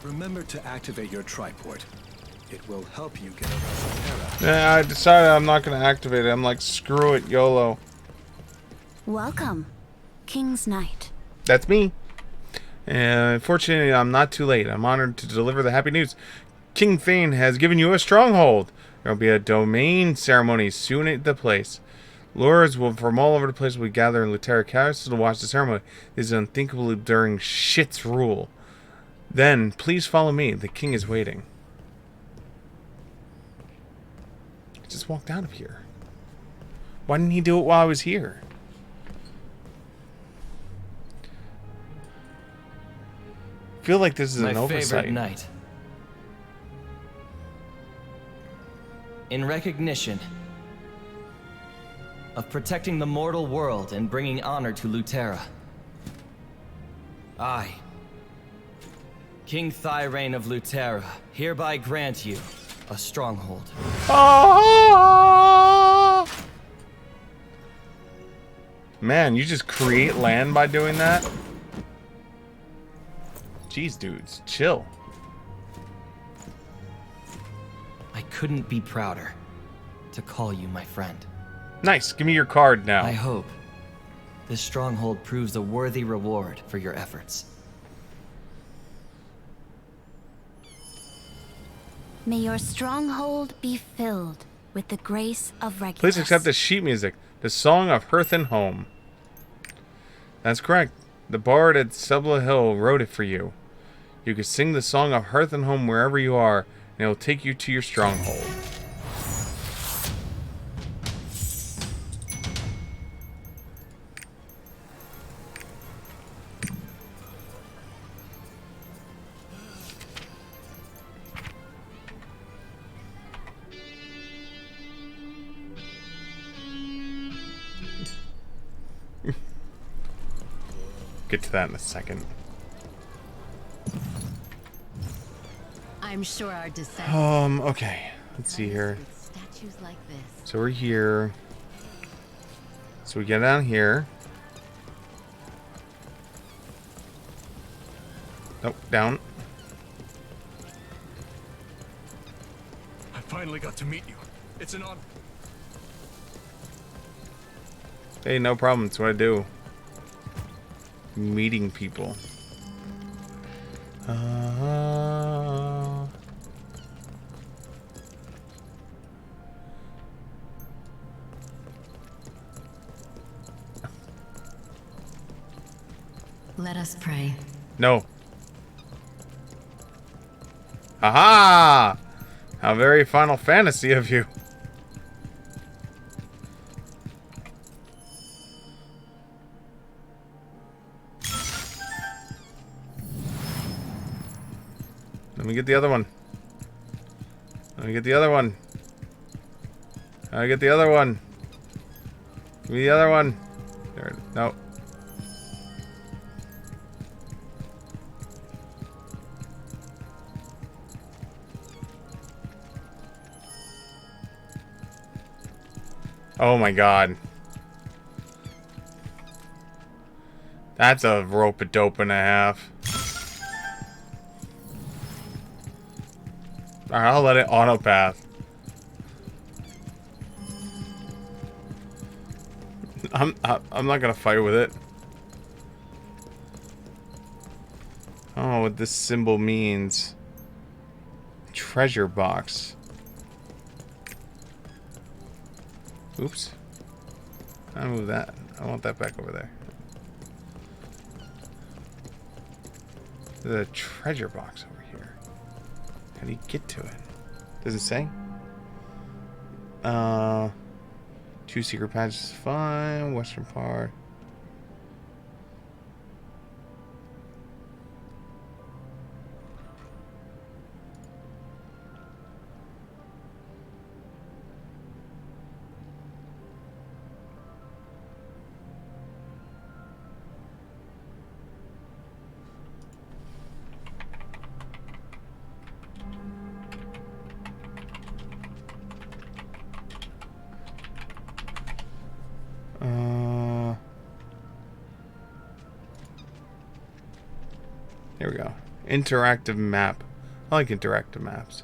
Remember to activate your triport. It will help you get around Terra. Yeah, I decided I'm not going to activate it. I'm like, screw it, YOLO. Welcome, King's Knight. That's me. And fortunately, I'm not too late. I'm honored to deliver the happy news. King Thane has given you a stronghold. There will be a domain ceremony soon at the place. Lords will from all over the place will gather in Luterra Castle to watch the ceremony. This is unthinkable during shit's rule. Then, please follow me. The king is waiting. I just walked out of here. Why didn't he do it while I was here? I feel like this is an oversight. My favorite night. In recognition of protecting the mortal world and bringing honor to Luterra, I, King Thyrane of Luterra, hereby grant you a stronghold. Oh! Man, you just create land by doing that? Jeez, dudes, chill. I couldn't be prouder to call you my friend. Nice, give me your card now. I hope this stronghold proves a worthy reward for your efforts. May your stronghold be filled with the grace of Regulus. Please accept the sheet music, the Song of Hearth and Home. That's correct. The bard at Subla Hill wrote it for you. You can sing the Song of Hearth and Home wherever you are, and it will take you to your stronghold. Get to that in a second. I'm sure our descendants Okay. Let's see here. statues like this. So we're here. So we get down here. Nope, down. I finally got to meet you. It's an honor. Hey, no problem. It's what I do. Meeting people. Let us pray. No. Aha! How very Final Fantasy of you. Let me get the other one. Let me get the other one. I get the other one. Give me the other one. There. No. Oh my god. That's a rope-a-dope and a half. Alright, I'll let it auto-path. I'm not gonna fight with it. I don't know what this symbol means. Treasure box. Oops. I'll move that. I want that back over there. There's a treasure box over here. How do you get to it? Does it say? 2 secret patches, fine. Western part. Here we go. Interactive map. I like interactive maps.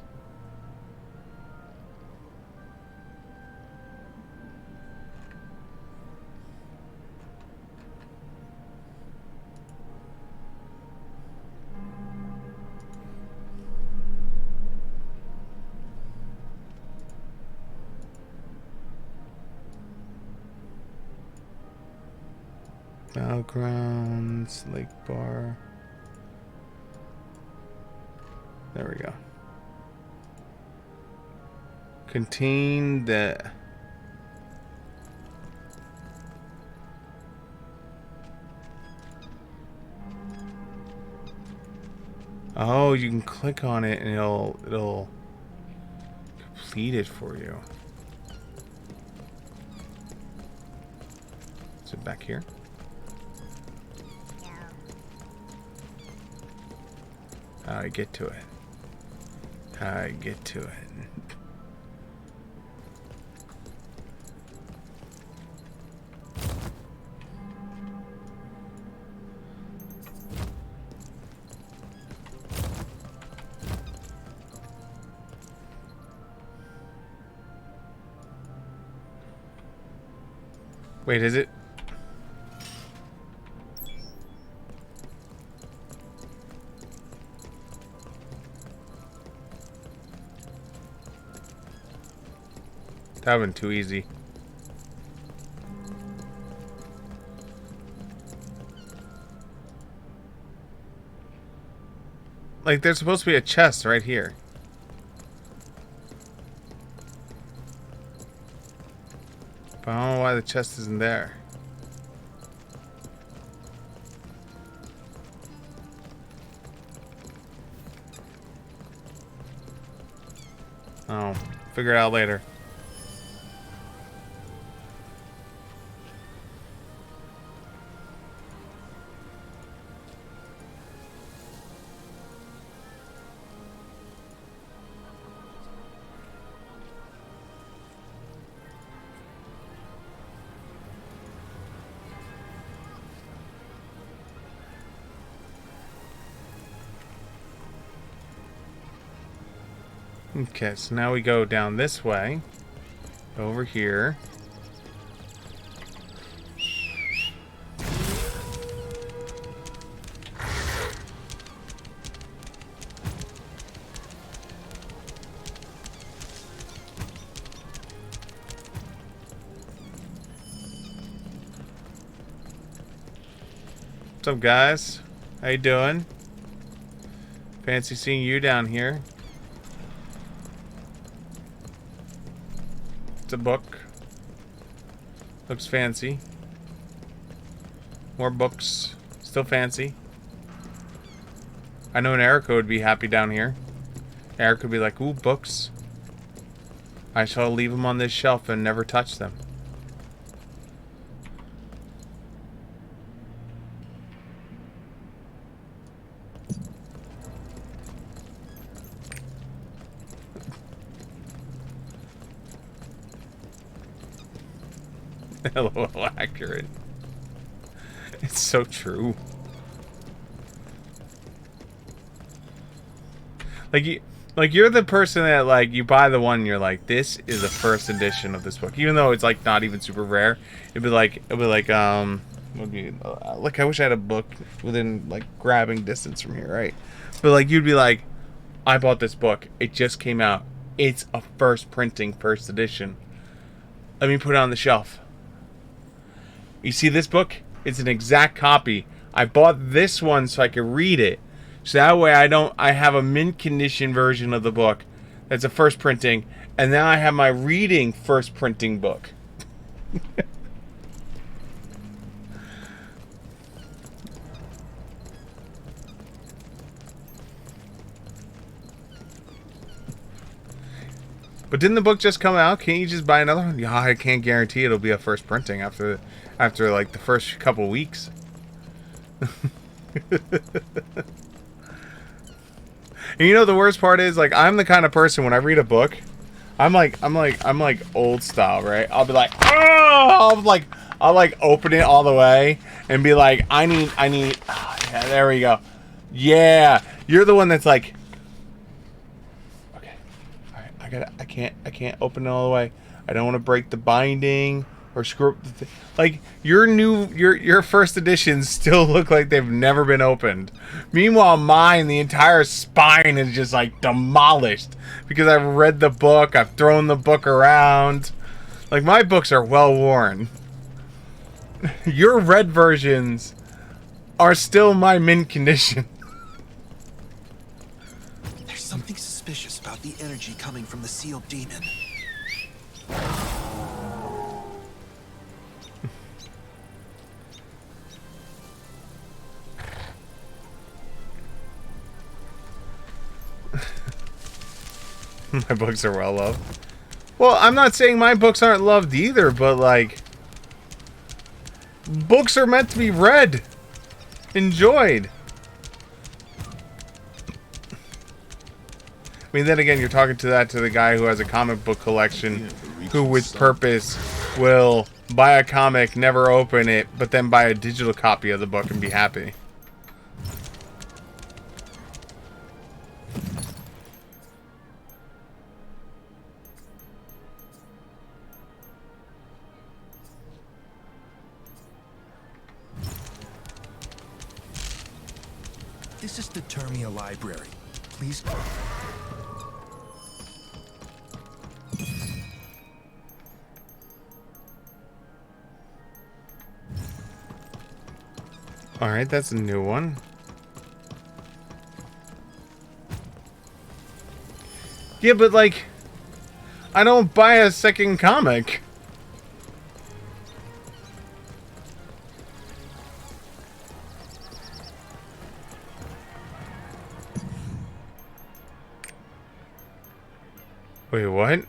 Battlegrounds, Lake Bar. There we go. Contain the... Oh, you can click on it and it'll complete it for you. Is it back here? How do I get to it? How do I get to it? Wait, is it? That went too easy. Like, there's supposed to be a chest right here. But I don't know why the chest isn't there. Oh, figure it out later. Okay, so now we go down this way. Over here. What's up, guys? How you doing? Fancy seeing you down here. It's a book. Looks fancy. More books. Still fancy. I know an Erica would be happy down here. Erica would be like, ooh, books. I shall leave them on this shelf and never touch them. LOL accurate. It's so true. Like you're the person that like you buy the one and you're like, this is a first edition of this book, even though it's like not even super rare. It'd be like look, I wish I had a book within like grabbing distance from here, right? But like you'd be like, I bought this book. It just came out. It's a first printing, first edition. Let me put it on the shelf. You see this book? It's an exact copy. I bought this one so I could read it. So that way I have a mint condition version of the book that's a first printing, and now I have my reading first printing book. But didn't the book just come out? Can't you just buy another one? Yeah, I can't guarantee it'll be a first printing after like the first couple weeks. And you know the worst part is, like, I'm the kind of person when I read a book, I'm like old style, right? I'll be like, oh, I'll like open it all the way and be like, I need, oh, yeah, there we go. Yeah, you're the one that's like, okay, all right, I can't open it all the way. I don't want to break the binding or screw up the thing. Like, your first editions still look like they've never been opened. Meanwhile, mine, the entire spine is just like demolished because I've read the book, I've thrown the book around. Like, my books are well worn. Your red versions are still my mint condition. There's something suspicious about the energy coming from the sealed demon. My books are well loved. Well, I'm not saying my books aren't loved either, but like, books are meant to be read, enjoyed. I mean, then again, you're talking to the guy who has a comic book collection, who with purpose will buy a comic, never open it, but then buy a digital copy of the book and be happy. This is the Termia Library. Please. Alright, that's a new one. Yeah, but like, I don't buy a second comic. Wait, what?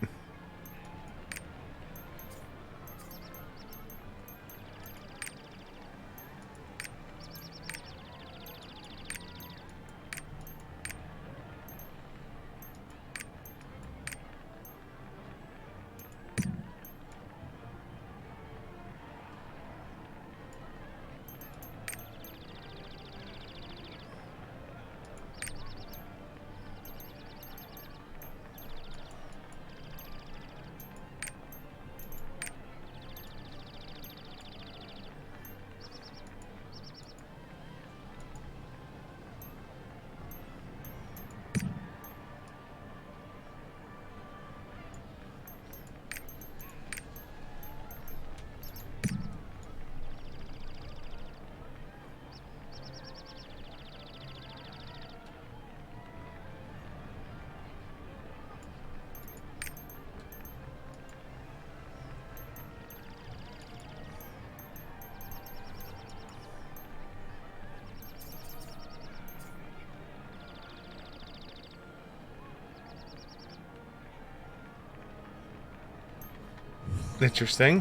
Interesting.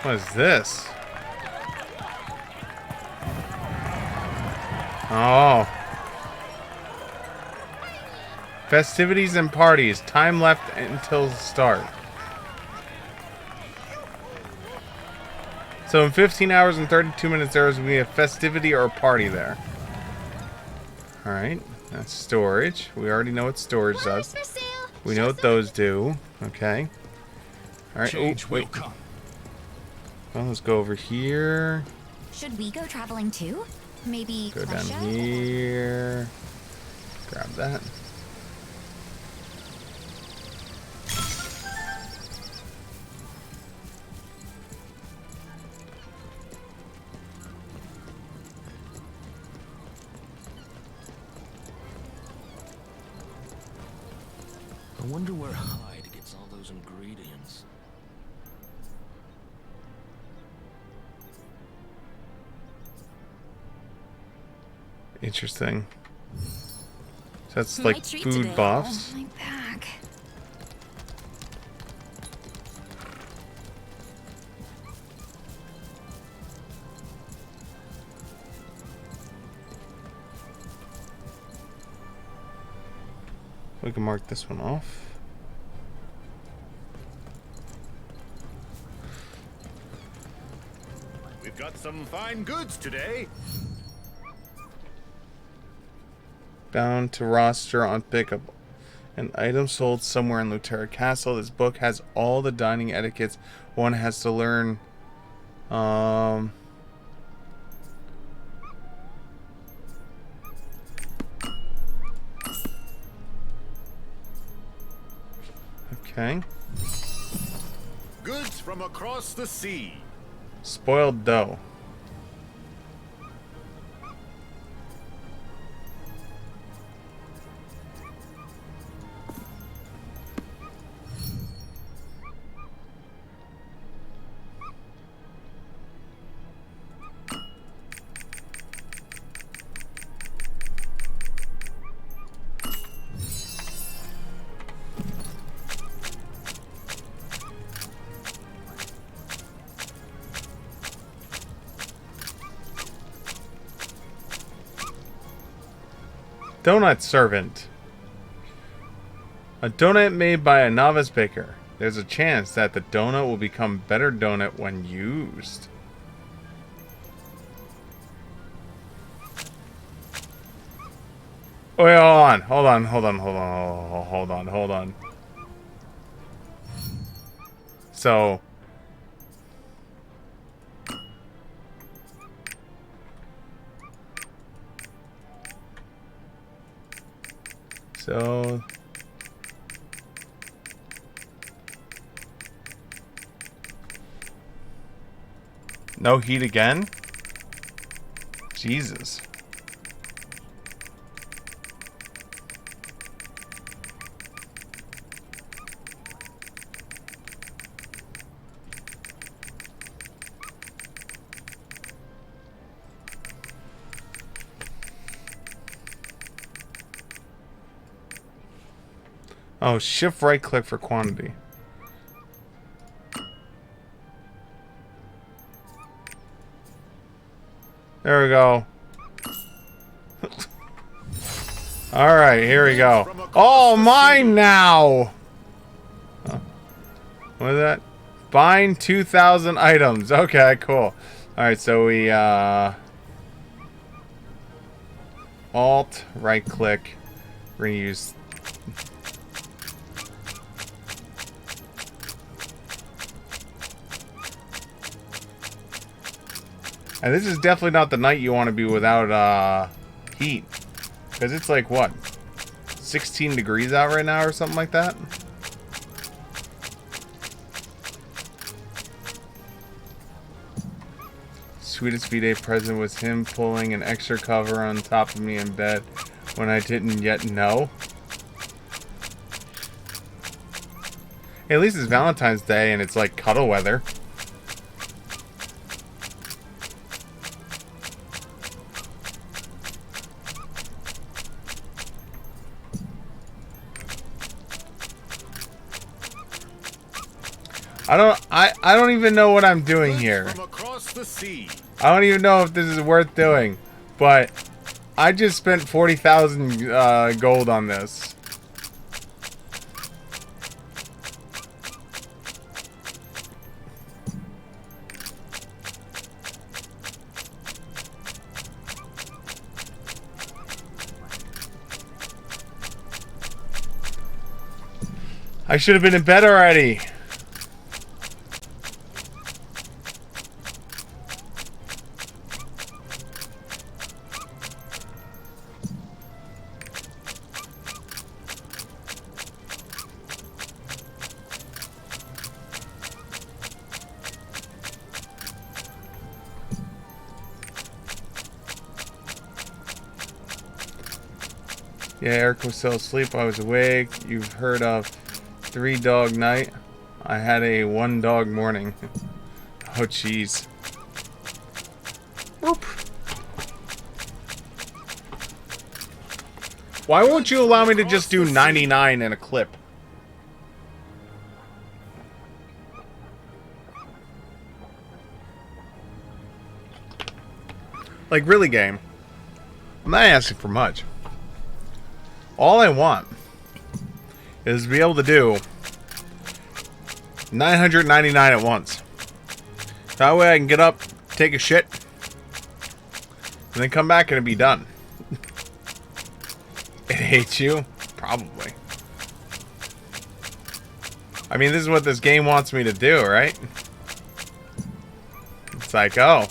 What is this? Oh. Festivities and parties. Time left until start. So in 15 hours and 32 minutes, there is going to be a festivity or a party there. Alright, that's storage. We already know what storage does. We know what those do. Okay. Alright, oh, wait. Well, let's go over here. Should we go traveling too? Maybe Go down here. Grab that. I wonder where Hyde gets all those ingredients. Interesting. So that's like food buffs. My back. We can mark this one off. We've got some fine goods today. Bound to roster on pickup. An item sold somewhere in Lutera Castle. This book has all the dining etiquettes one has to learn. Okay. Goods from across the sea. Spoiled dough. Donut servant. A donut made by a novice baker. There's a chance that the donut will become better donut when used. Wait, hold on. So no heat again? Jesus. Oh, shift right click for quantity. There we go. Alright, here we go. Oh, mine now! What is that? Bind 2,000 items. Okay, cool. Alright, so we, Alt, right click, reuse. And this is definitely not the night you want to be without heat. Because it's like, what? 16 degrees out right now or something like that? Sweetest V-Day present was him pulling an extra cover on top of me in bed when I didn't yet know. Hey, at least it's Valentine's Day and it's like cuddle weather. I don't even know what I'm doing here. I don't even know if this is worth doing, but I just spent 40,000 gold on this. I should have been in bed already. Yeah, Eric was still asleep. I was awake. You've heard of 3-dog night? I had a 1-dog morning. Oh, jeez. Whoop. Why won't you allow me to just do 99 in a clip? Like, really, game? I'm not asking for much. All I want is to be able to do 999 at once. That way I can get up, take a shit, and then come back and it'll be done. It hates you? Probably. I mean, this is what this game wants me to do, right? It's like, oh.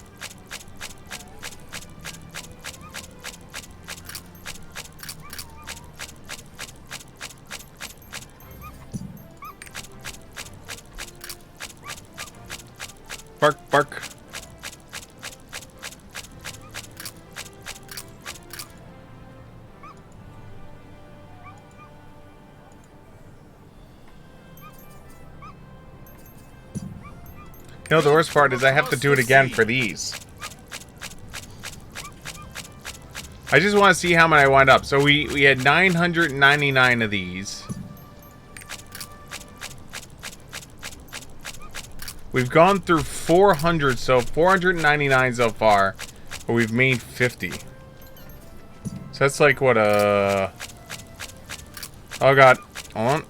Bark, bark. You know, the worst part is I have to do it again for these. I just want to see how many I wind up. So we had 999 of these. We've gone through 400, so 499 so far, but we've made 50. So that's like what oh god, hold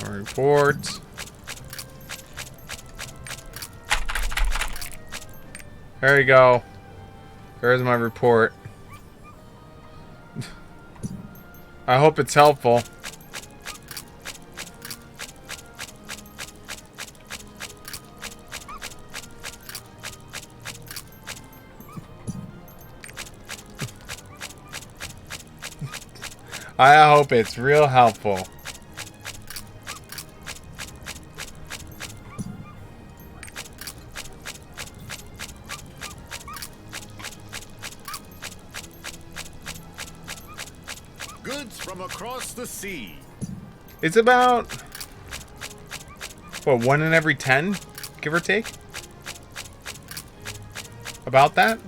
on, reports. There you go. There's my report. I hope it's helpful. I hope it's real helpful. Goods from across the sea. It's about, what, 1 in every 10, give or take? About that?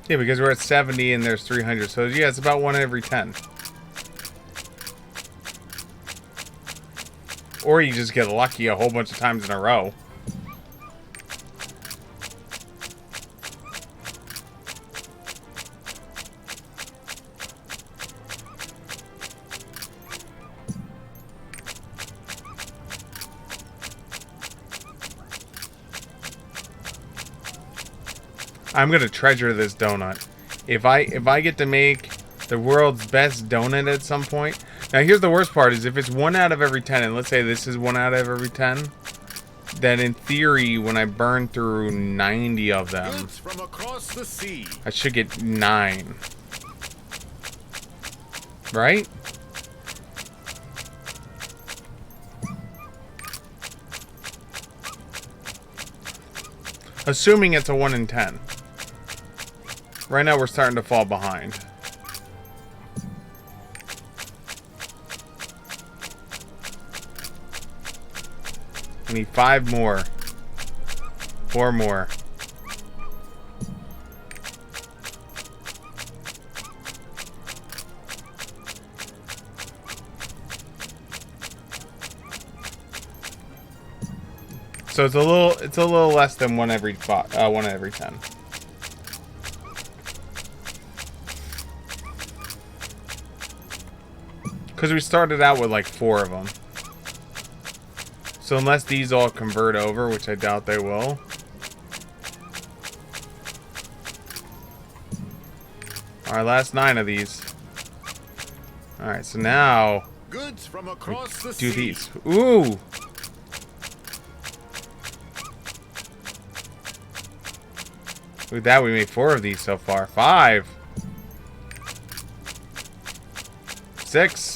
Yeah, because we're at 70 and there's 300. So, yeah, it's about 1 in every 10. Or you just get lucky a whole bunch of times in a row. I'm gonna treasure this donut. If I get to make the world's best donut at some point. Now here's the worst part is if it's 1 out of every 10, and let's say this is 1 out of every 10, then in theory when I burn through 90 of them, from across the sea. I should get 9. Right? Assuming it's a 1 in 10. Right now we're starting to fall behind. I need 5 more. 4 more. So it's a little less than 1 every 1 every 10. Because we started out with like 4 of them. So unless these all convert over, which I doubt they will. Alright, last 9 of these. Alright, so now Goods from across the do sea. these. Ooh! With that, we made 4 of these so far. 5. 6.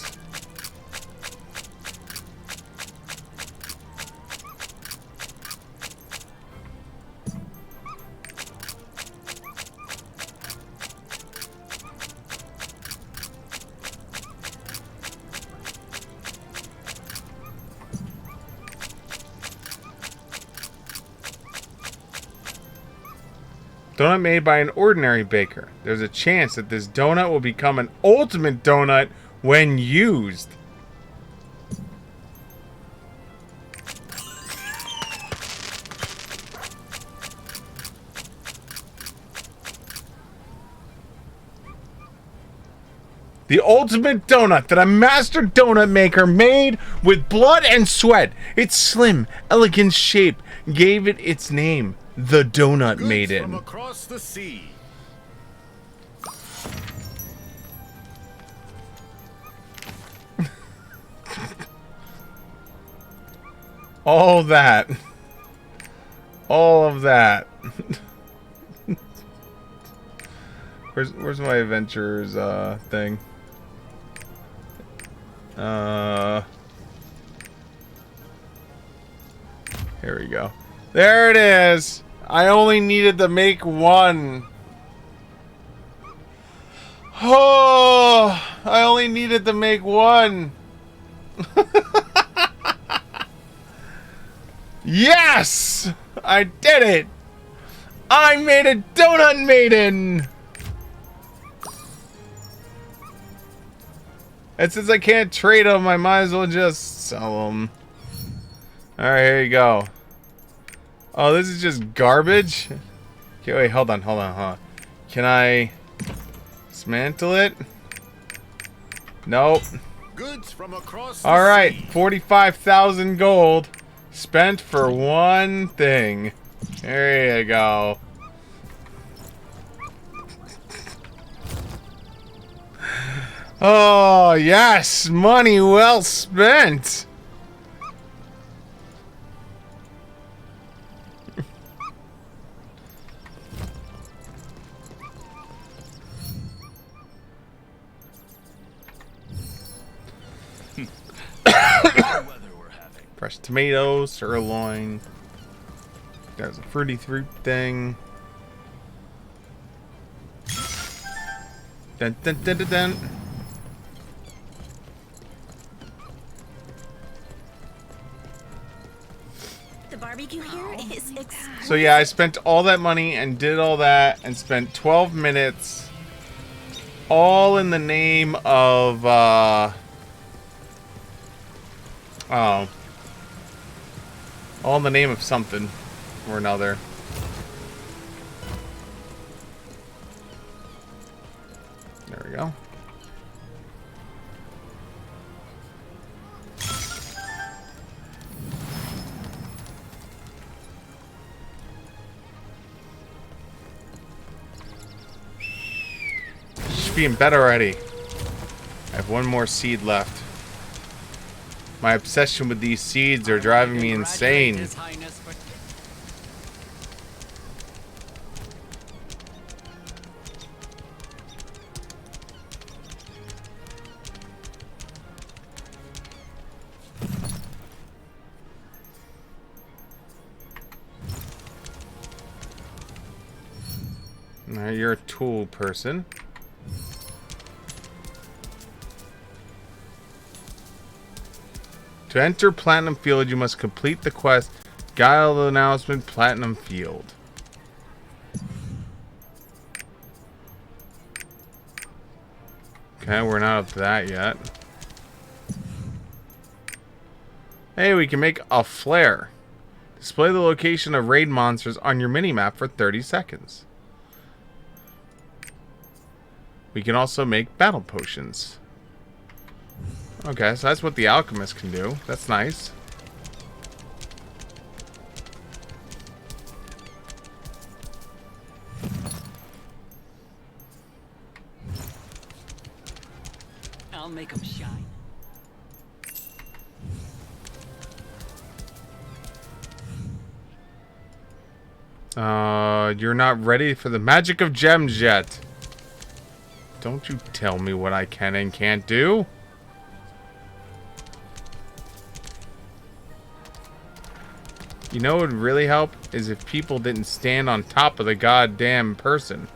Donut made by an ordinary baker. There's a chance that this donut will become an ultimate donut when used. The ultimate donut that a master donut maker made with blood and sweat. Its slim, elegant shape gave it its name, the Donut Goods Maiden. from across the sea. All that. All of that. Where's my adventures thing? Here we go. There it is. I only needed to make 1. Oh, I only needed to make 1. Yes! I did it! I made a Donut Maiden! And since I can't trade them, I might as well just sell them. Alright, here you go. Oh, this is just garbage? Okay, wait, hold on. Can I dismantle it? Nope. Goods from across the Alright, sea. 45,000 gold. Spent for 1 thing. There you go. Oh, yes! Money well spent! Fresh tomatoes, sirloin. There's a fruity fruit thing. Dun dun dun dun dun. The barbecue here is expensive. So yeah, I spent all that money and did all that and spent 12 minutes all in the name of all in the name of something or another. There we go. Should be in bed already. I have 1 more seed left. My obsession with these seeds are driving me insane. Now you're a tool person. To enter Platinum Field, you must complete the quest Guile the Announcement Platinum Field. Okay, we're not up to that yet. Hey, we can make a flare. Display the location of raid monsters on your minimap for 30 seconds. We can also make battle potions. Okay, so that's what the alchemist can do. That's nice. I'll make them shine. You're not ready for the magic of gems yet. Don't you tell me what I can and can't do. You know what would really help is if people didn't stand on top of the goddamn person.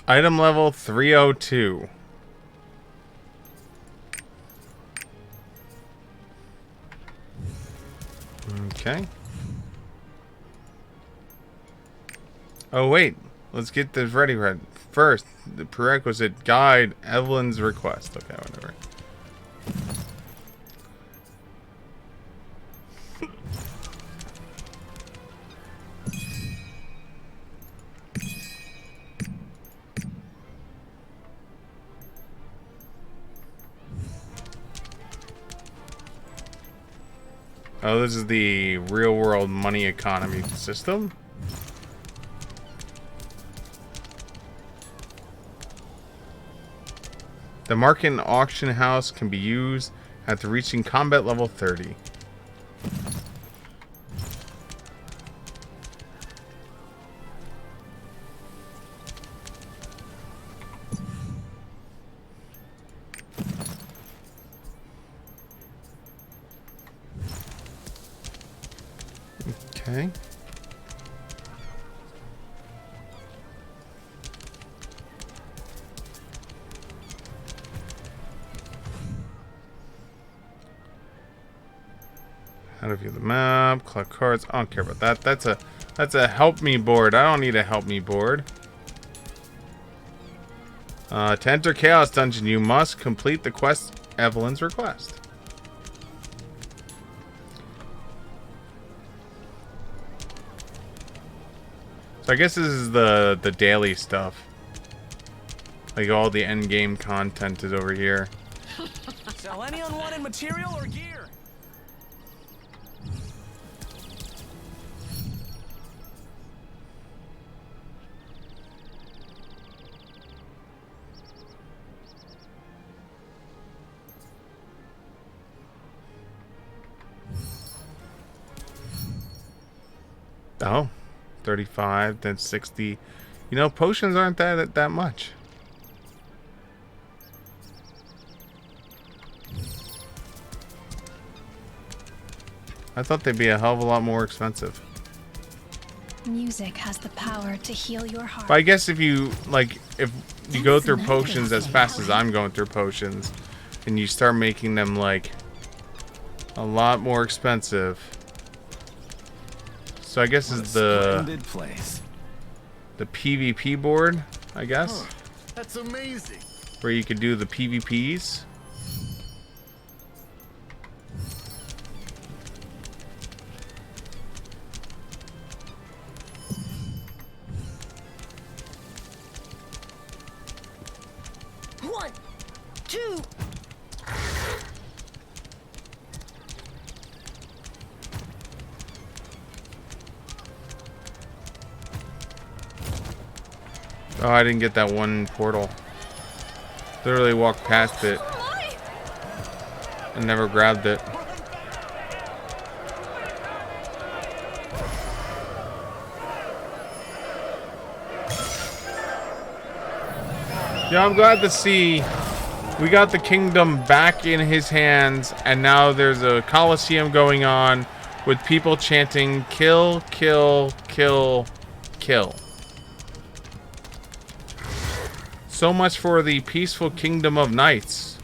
Item level 302. Okay. Oh wait, let's get this ready first. The prerequisite guide Evelyn's request. Okay, whatever. Oh, this is the real-world money economy system. The market and auction house can be used after reaching combat level 30. Okay. How to view the map, collect cards. I don't care about that. That's a help me board. I don't need a help me board. To enter Chaos Dungeon, you must complete the quest Evelyn's request. So I guess this is the daily stuff. Like all the end game content is over here. Sell any unwanted material or gear. Oh, 35, then 60. You know, potions aren't that much. I thought they'd be a hell of a lot more expensive. Music has the power to heal your heart. But I guess if you go through potions as fast as I'm going through potions, and you start making them like a lot more expensive. So I guess is the PvP board, I guess. Huh, that's amazing. Where you could do the PvPs. One, two. Oh, I didn't get that one portal. Literally walked past it and never grabbed it. Yeah, I'm glad to see we got the kingdom back in his hands, and now there's a coliseum going on with people chanting kill, kill, kill, kill. So much for the peaceful kingdom of knights.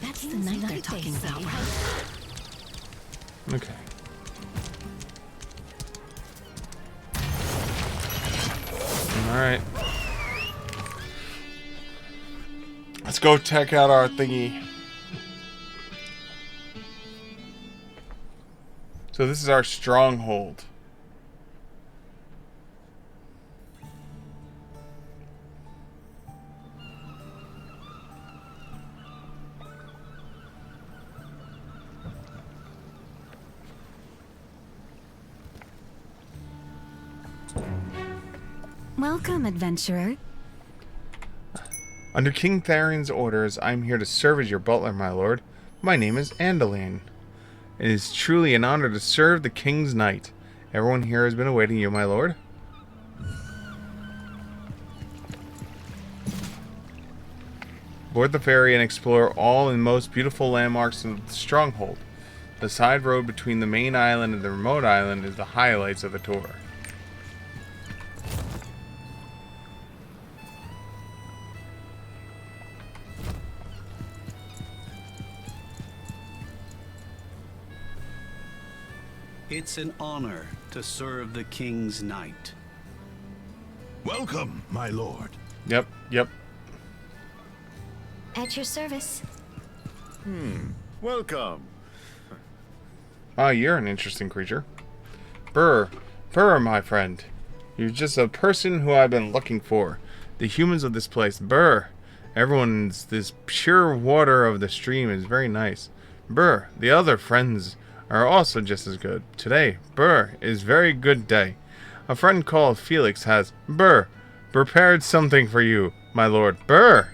That's the knight they're talking about, right? Okay. Alright. Let's go check out our thingy. So this is our stronghold. Welcome, adventurer. Under King Tharin's orders, I am here to serve as your butler, my lord. My name is Andaline. It is truly an honor to serve the King's Knight. Everyone here has been awaiting you, my lord. Board the ferry and explore all and most beautiful landmarks of the stronghold. The side road between the main island and the remote island is the highlights of the tour. It's an honor to serve the King's Knight. Welcome, my lord. Yep. At your service. Welcome. Ah, you're an interesting creature. Burr, my friend. You're just a person who I've been looking for. The humans of this place, Burr. Everyone's this pure water of the stream is very nice. Burr, the other friends are also just as good. Today, Burr, is very good day. A friend called Felix has, Burr, prepared something for you, my lord. Burr!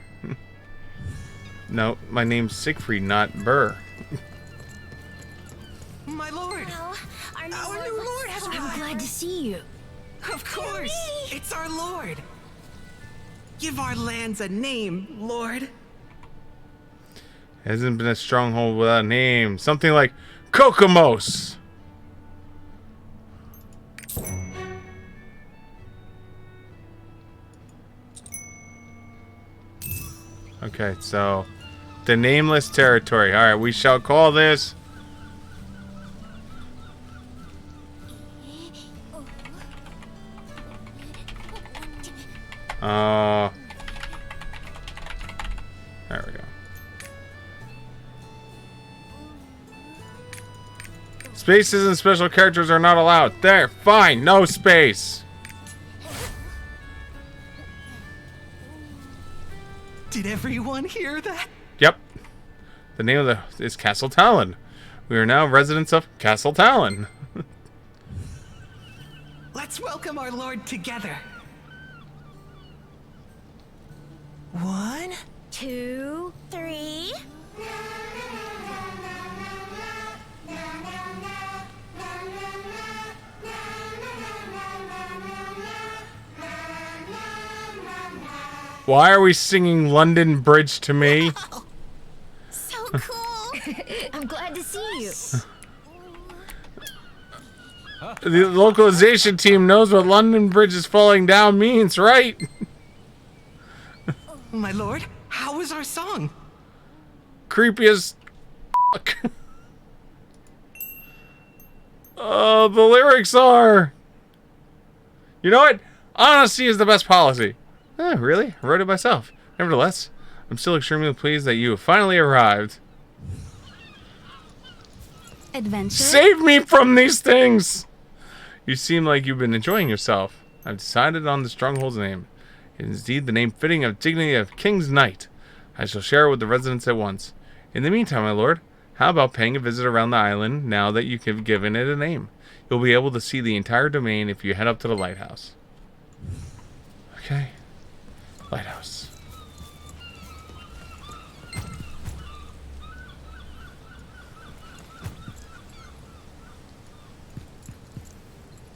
No, my name's Siegfried, not Burr. My lord! Our new lord has arrived! I'm glad to see you. Of course! It's our lord! Give our lands a name, lord! Hasn't been a stronghold without a name. Something like Kokomos! Okay, so the nameless territory. Alright, we shall call this there we go. Spaces and special characters are not allowed. There, fine, no space. Did everyone hear that? Yep. The name of is Castle Talon. We are now residents of Castle Talon. Let's welcome our lord together. 1, 2, 3. Why are we singing London Bridge to me? Wow. So cool. I'm glad to see you. The localization team knows what London Bridge is falling down means, right? my lord, how was our song? Creepy as fuck. The lyrics are... You know what? Honesty is the best policy. Oh, really? I wrote it myself. Nevertheless, I'm still extremely pleased that you have finally arrived. Adventure? Save me from these things! You seem like you've been enjoying yourself. I've decided on the stronghold's name. It is indeed the name fitting of dignity of King's Knight. I shall share it with the residents at once. In the meantime, my lord, how about paying a visit around the island now that you have given it a name? You'll be able to see the entire domain if you head up to the lighthouse. Okay. Lighthouse.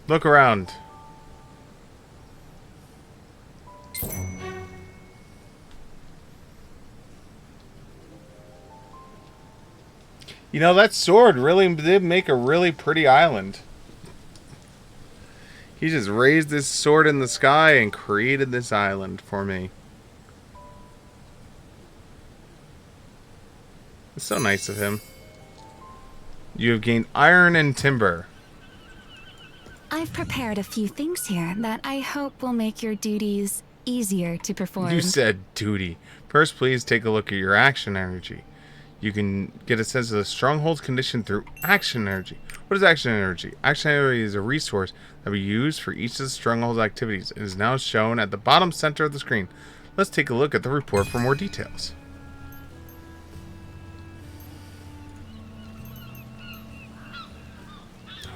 Look around. You know, that sword really did make a really pretty island. He just raised this sword in the sky and created this island for me. It's so nice of him. You have gained iron and timber. I've prepared a few things here that I hope will make your duties easier to perform. You said duty. First, please take a look at your action energy. You can get a sense of the stronghold's condition through action energy. What is action energy? Action energy is a resource that we use for each of the stronghold's activities. It is now shown at the bottom center of the screen. Let's take a look at the report for more details.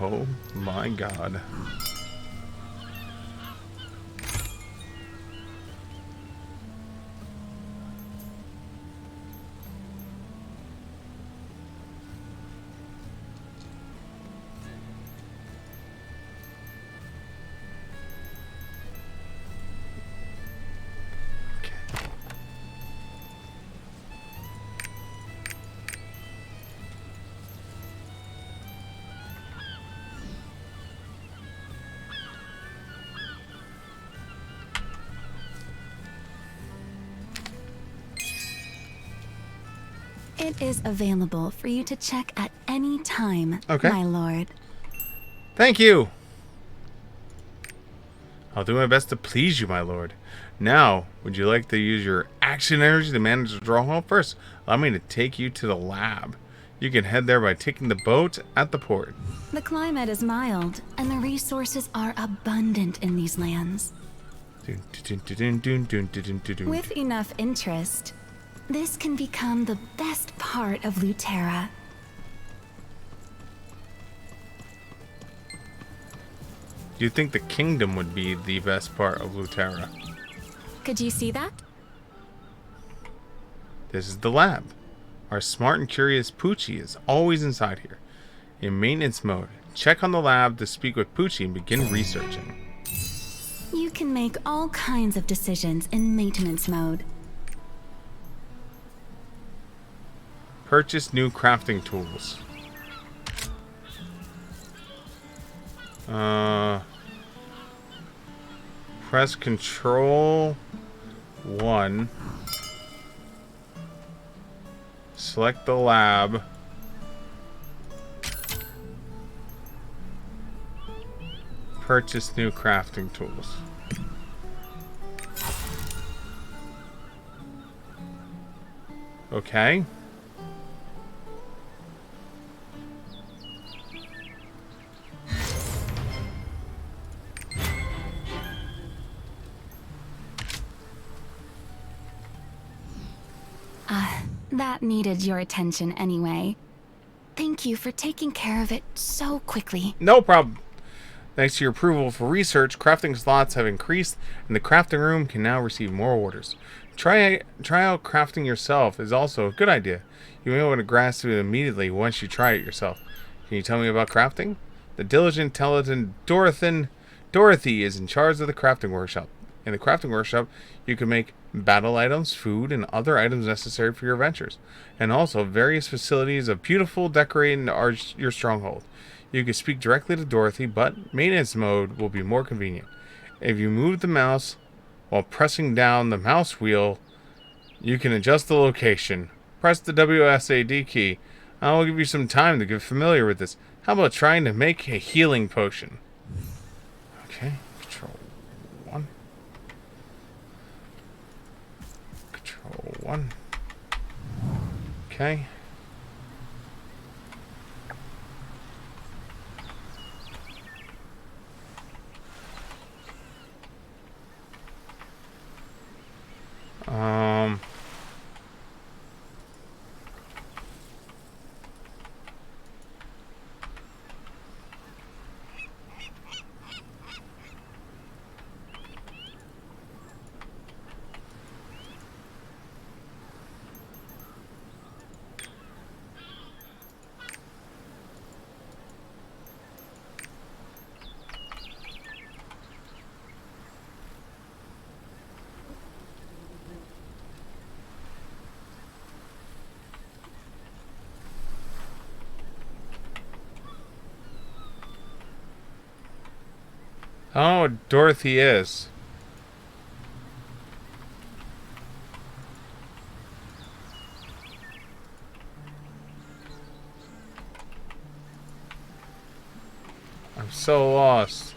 Oh my god. It is available for you to check at any time, Okay. my lord. Thank you. I'll do my best to please you, my lord. Now, would you like to use your action energy to manage the stronghold? First, allow me to take you to the lab. You can head there by taking the boat at the port. The climate is mild, and the resources are abundant in these lands. With enough interest, this can become the best part of Lutera. Do you think the kingdom would be the best part of Lutera? Could you see that? This is the lab. Our smart and curious Poochie is always inside here. In maintenance mode, check on the lab to speak with Poochie and begin researching. You can make all kinds of decisions in maintenance mode. Purchase new crafting tools. Press Control 1. Select the lab. Purchase new crafting tools. Okay. That needed your attention anyway. Thank you for taking care of it so quickly. No problem. Thanks to your approval for research, crafting slots have increased, and the crafting room can now receive more orders. Try out crafting yourself is also a good idea. You may want to grasp it immediately once you try it yourself. Can you tell me about crafting? The diligent, talented Dorothy is in charge of the crafting workshop. In the crafting workshop, you can make battle items, food, and other items necessary for your adventures, and also various facilities of beautiful decorating your stronghold. You can speak directly to Dorothy, but maintenance mode will be more convenient. If you move the mouse while pressing down the mouse wheel, you can adjust the location. Press the WSAD key. I will give you some time to get familiar with this. How about trying to make a healing potion? Okay, Control 1. Control 1. Okay. Oh, Dorothy is. so lost.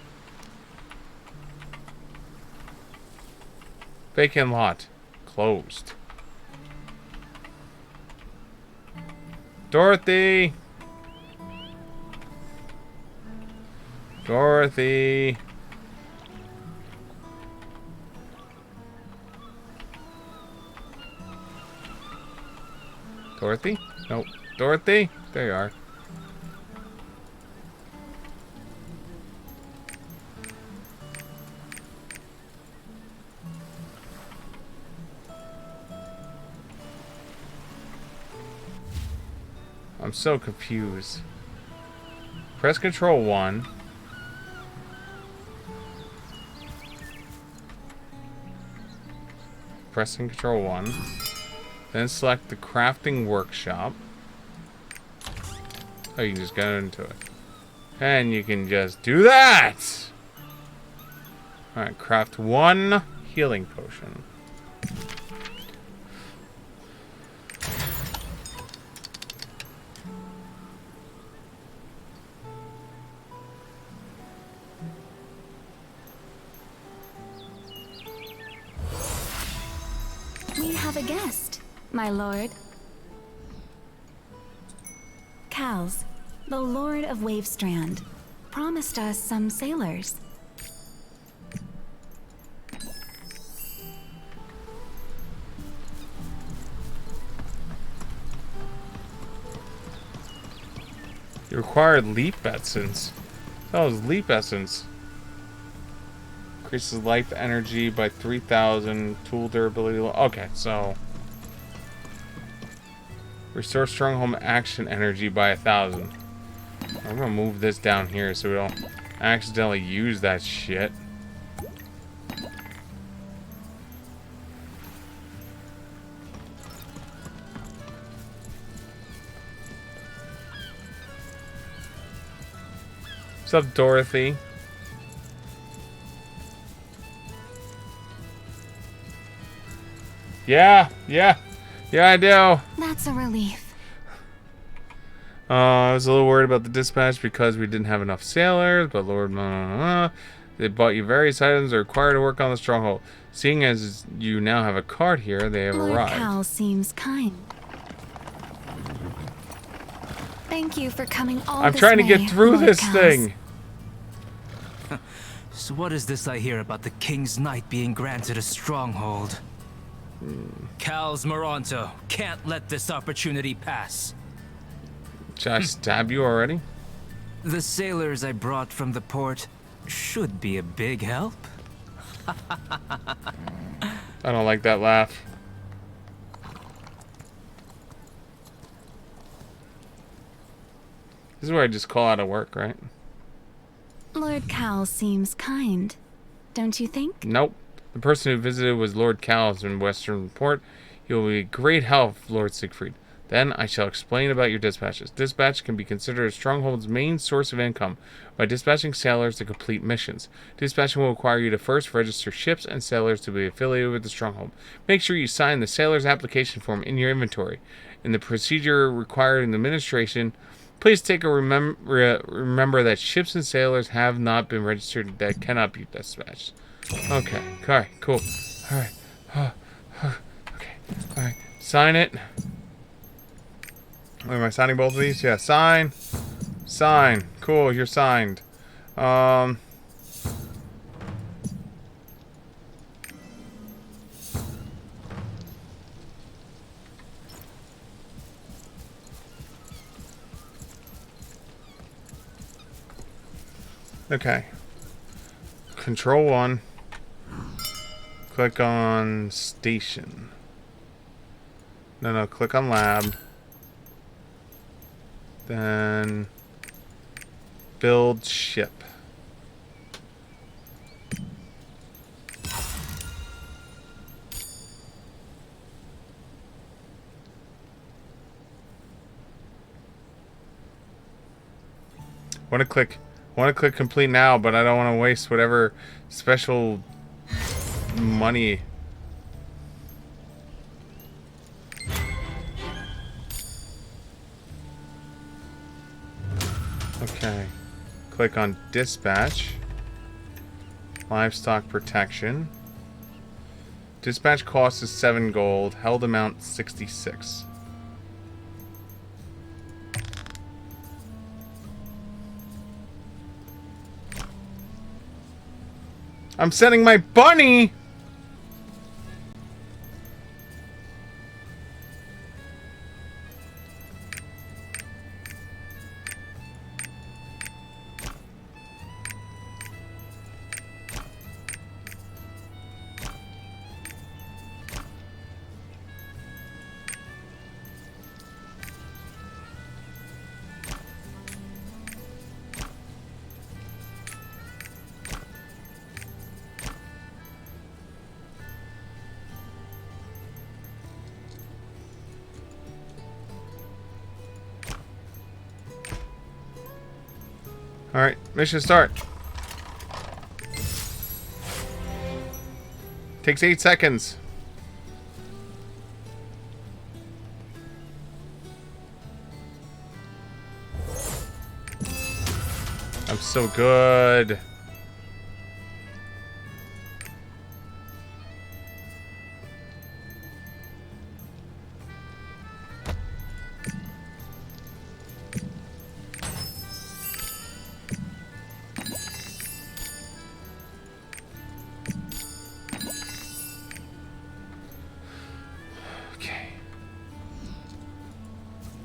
Vacant lot. Closed. Dorothy! Dorothy! Dorothy? Nope. Dorothy? There you are. I'm so confused. Press Control 1. Pressing Control 1. Then select the crafting workshop. Oh, you can just get into it. And you can just do that! Alright, craft 1 healing potion. We have a guest, my lord. Kals, the Lord of Wavestrand, promised us some sailors. You required leap essence. That was leap essence. Increases life energy by 3,000. Tool durability. Okay, so restore stronghold action energy by 1,000. I'm gonna move this down here so we don't accidentally use that shit. What's up, Dorothy? Yeah, I do. That's a relief. I was a little worried about the dispatch because we didn't have enough sailors, but Lord, they bought you various items that are required to work on the stronghold. Seeing as you now have a card here, they have Lord arrived. Cal seems kind. Thank you for coming all I'm this trying to way, get through Lord this Kals. thing. So what is this I hear about the King's Knight being granted a stronghold? Kals Moronto can't let this opportunity pass. Should I stab you already? The sailors I brought from the port should be a big help. I don't like that laugh. This is where I just call out of work, right? Lord Cal seems kind, don't you think? Nope. The person who visited was Lord Cowles in Western Port. He will be a great help, Lord Siegfried. Then I shall explain about your dispatches. Dispatch can be considered a stronghold's main source of income by dispatching sailors to complete missions. Dispatching will require you to first register ships and sailors to be affiliated with the stronghold. Make sure you sign the sailor's application form in your inventory. In the procedure required in the administration, please take a remember that ships and sailors have not been registered that cannot be dispatched. Okay. Alright, cool. Alright. Okay. Alright. Sign it. Am I signing both of these? Yeah, sign. Sign. Cool, you're signed. Okay. Control 1. Click on station. No, click on lab. Then build ship. Want to click complete now, but I don't want to waste whatever special money. Okay. Click on dispatch. Livestock protection. Dispatch cost is 7 gold. Held amount 66. I'm sending my bunny! Alright, mission start. Takes 8 seconds. I'm so good.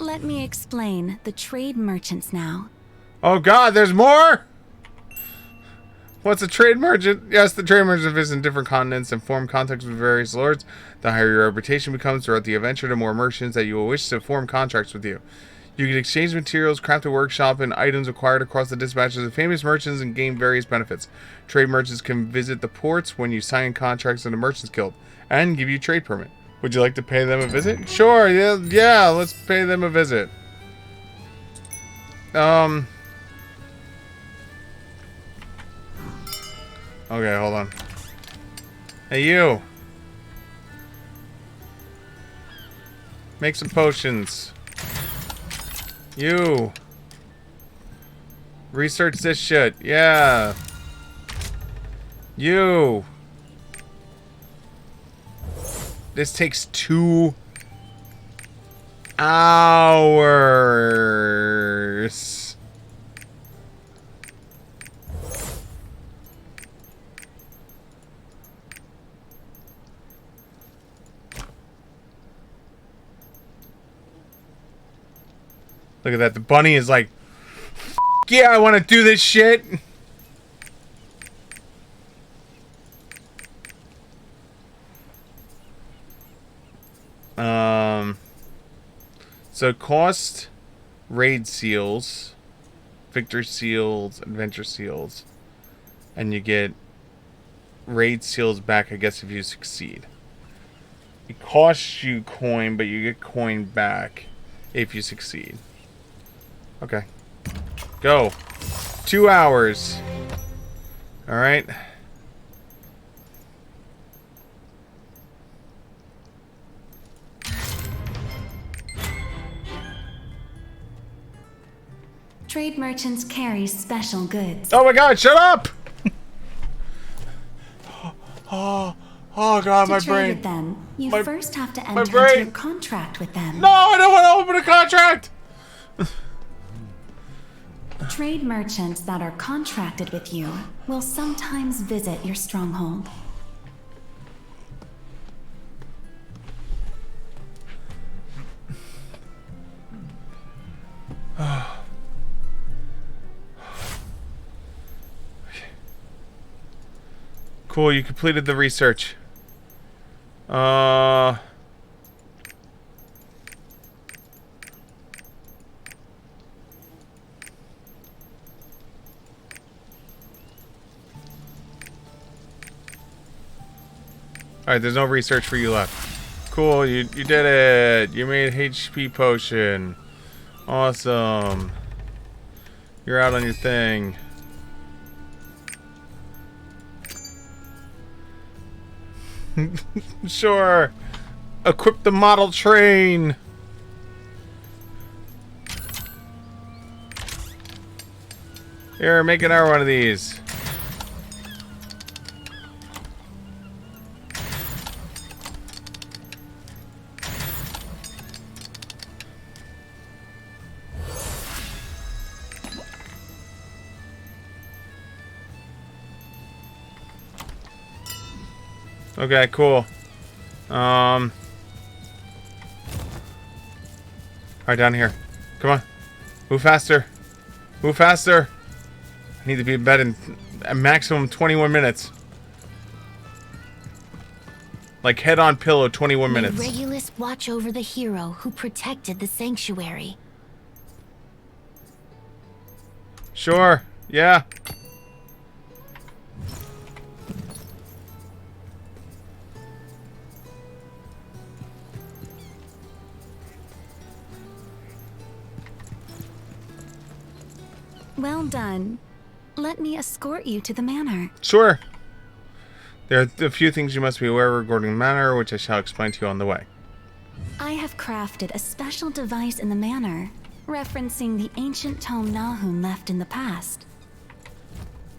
Let me explain the trade merchants now. Oh god, there's more? What's a trade merchant? Yes, the trade merchant visit different continents and form contacts with various lords. The higher your reputation becomes throughout the adventure, the more merchants that you will wish to form contracts with you. You can exchange materials, craft a workshop, and items acquired across the dispatches of famous merchants and gain various benefits. Trade merchants can visit the ports when you sign contracts in the Merchants Guild and give you a trade permit. Would you like to pay them a visit? Sure, yeah, let's pay them a visit. Okay, hold on. Hey, you. Make some potions. You. Research this shit. Yeah. You. This takes 2 hours. Look at that. The bunny is like, yeah, I want to do this shit. So cost raid seals, victor seals, adventure seals, and you get raid seals back, I guess, if you succeed. It costs you coin, but you get coin back if you succeed. Okay. Go. 2 hours. Alright. Trade merchants carry special goods. Oh my god, shut up! Oh god, my to trade brain. with them, you first have to my enter brain. into a contract with them. No, I don't want to open a contract! Trade merchants that are contracted with you will sometimes visit your stronghold. Cool, you completed the research. Alright, there's no research for you left. Cool, you did it. You made HP potion. Awesome. You're out on your thing. Sure. Equip the model train. Here, make another one of these. Okay, cool. Alright, down here. Come on. Move faster. Move faster. I need to be in bed in a maximum 21 minutes. Like head on pillow 21 minutes. May Regulus watch over the hero who protected the sanctuary. Sure. Yeah. Well done. Let me escort you to the manor. Sure. There are a few things you must be aware regarding the manor, which I shall explain to you on the way. I have crafted a special device in the manor, referencing the ancient tome Nahum left in the past.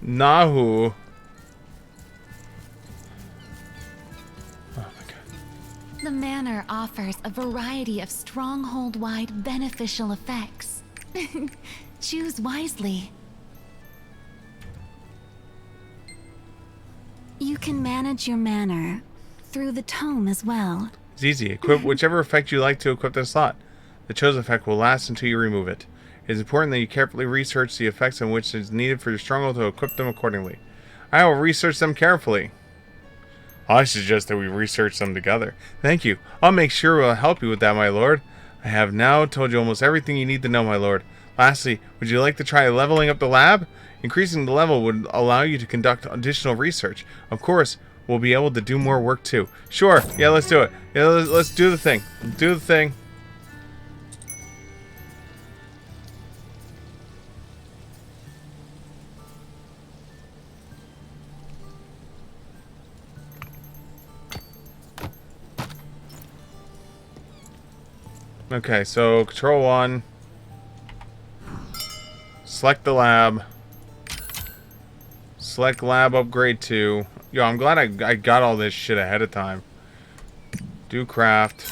Nahu. The manor offers a variety of stronghold-wide beneficial effects. Choose wisely. You can manage your manor through the tome as well. It's easy. Equip whichever effect you like to equip this slot. The chosen effect will last until you remove it. It is important that you carefully research the effects on which it is needed for your stronghold to equip them accordingly. I will research them carefully. I suggest that we research them together. Thank you. I'll make sure we'll help you with that, my lord. I have now told you almost everything you need to know, my lord. Lastly, would you like to try leveling up the lab? Increasing the level would allow you to conduct additional research. Of course, we'll be able to do more work too. Sure, yeah, let's do it. Yeah, let's do the thing. Do the thing. Okay, so control 1. Select the lab. Select lab upgrade 2. Yo, I'm glad I got all this shit ahead of time. Do craft.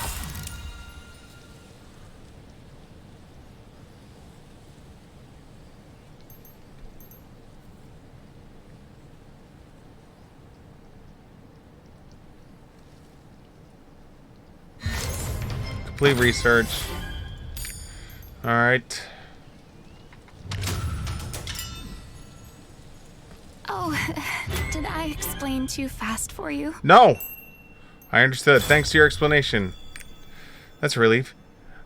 Complete research. Alright. Oh, did I explain too fast for you? No! I understood. Thanks to your explanation. That's a relief.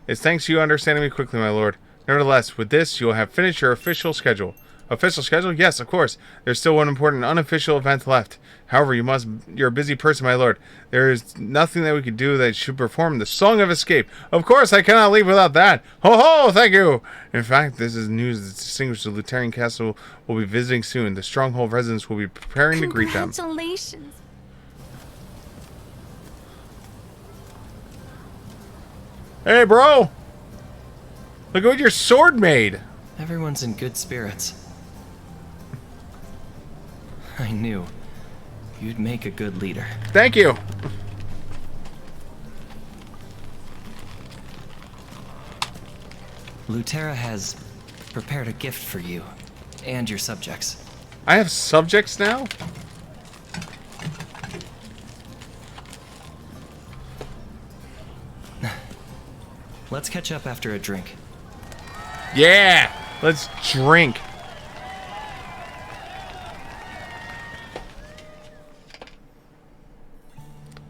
It's thanks to you understanding me quickly, my lord. Nevertheless, with this, you will have finished your official schedule. Official schedule? Yes, of course. There's still one important unofficial event left. However, you're a busy person, my lord. There is nothing that we could do that should perform the Song of Escape. Of course, I cannot leave without that. Ho ho, thank you. In fact, this is news that distinguished the Luterian Castle will be visiting soon. The Stronghold residents will be preparing to greet them. Congratulations. Hey, bro. Look at what your sword made. Everyone's in good spirits. I knew you'd make a good leader. Thank you. Lutera has prepared a gift for you and your subjects. I have subjects now? Let's catch up after a drink. Yeah, let's drink.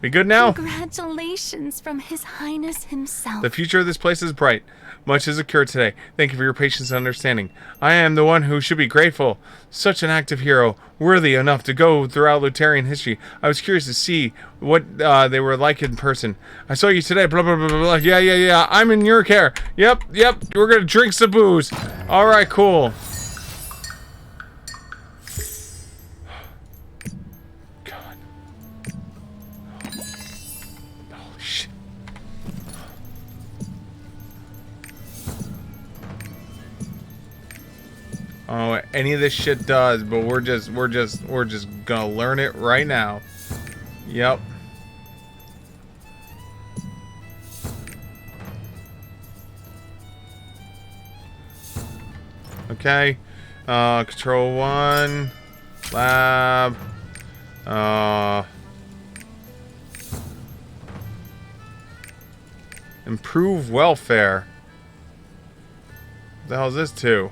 We good now? Congratulations from His Highness himself. The future of this place is bright. Much has occurred today. Thank you for your patience and understanding. I am the one who should be grateful. Such an active hero, worthy enough to go throughout Luterian history. I was curious to see what they were like in person. I saw you today, blah, blah, blah, blah, blah. Yeah. I'm in your care. Yep. We're gonna drink some booze. Alright, cool. I don't know what any of this shit does, but we're just gonna learn it right now. Yep. Okay. Control 1. Lab. Improve welfare. What the hell is this to?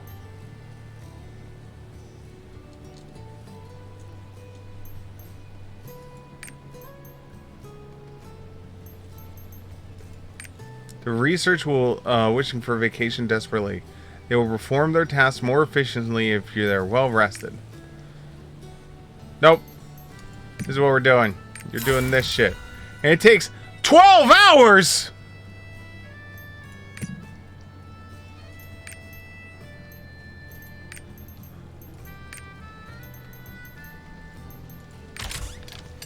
The research will wishing for vacation desperately. They will perform their tasks more efficiently if they're well rested. Nope. This is what we're doing. You're doing this shit. And it takes 12 hours!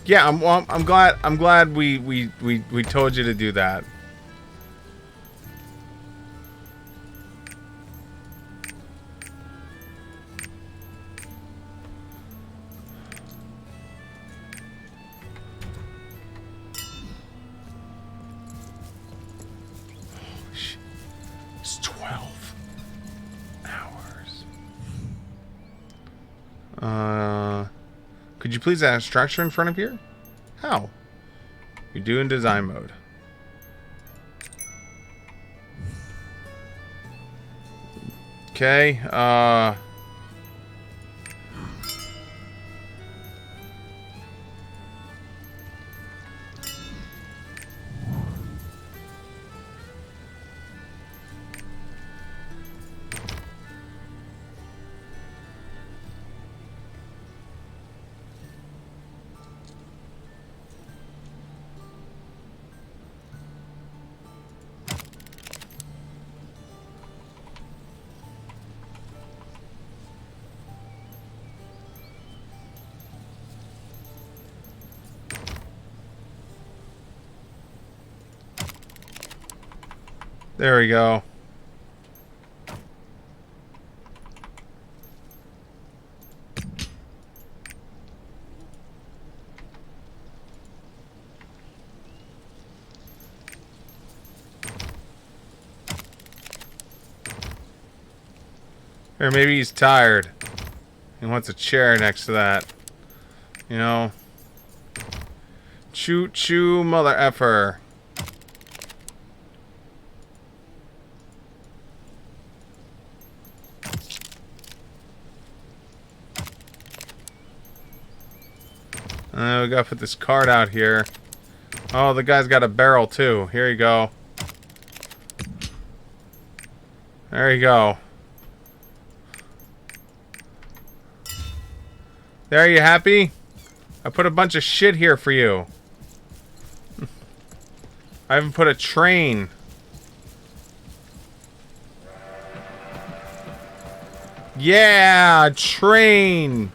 Yeah, I'm glad we told you to do that. It's 12 hours. Could you please add a structure in front of here? How? You do in design mode. Okay, there we go. Or maybe he's tired. He wants a chair next to that. You know? Choo choo, mother effer. We gotta put this cart out here. Oh, the guy's got a barrel too. Here you go. There you go. There, you happy? I put a bunch of shit here for you. I even put a train. Yeah, train.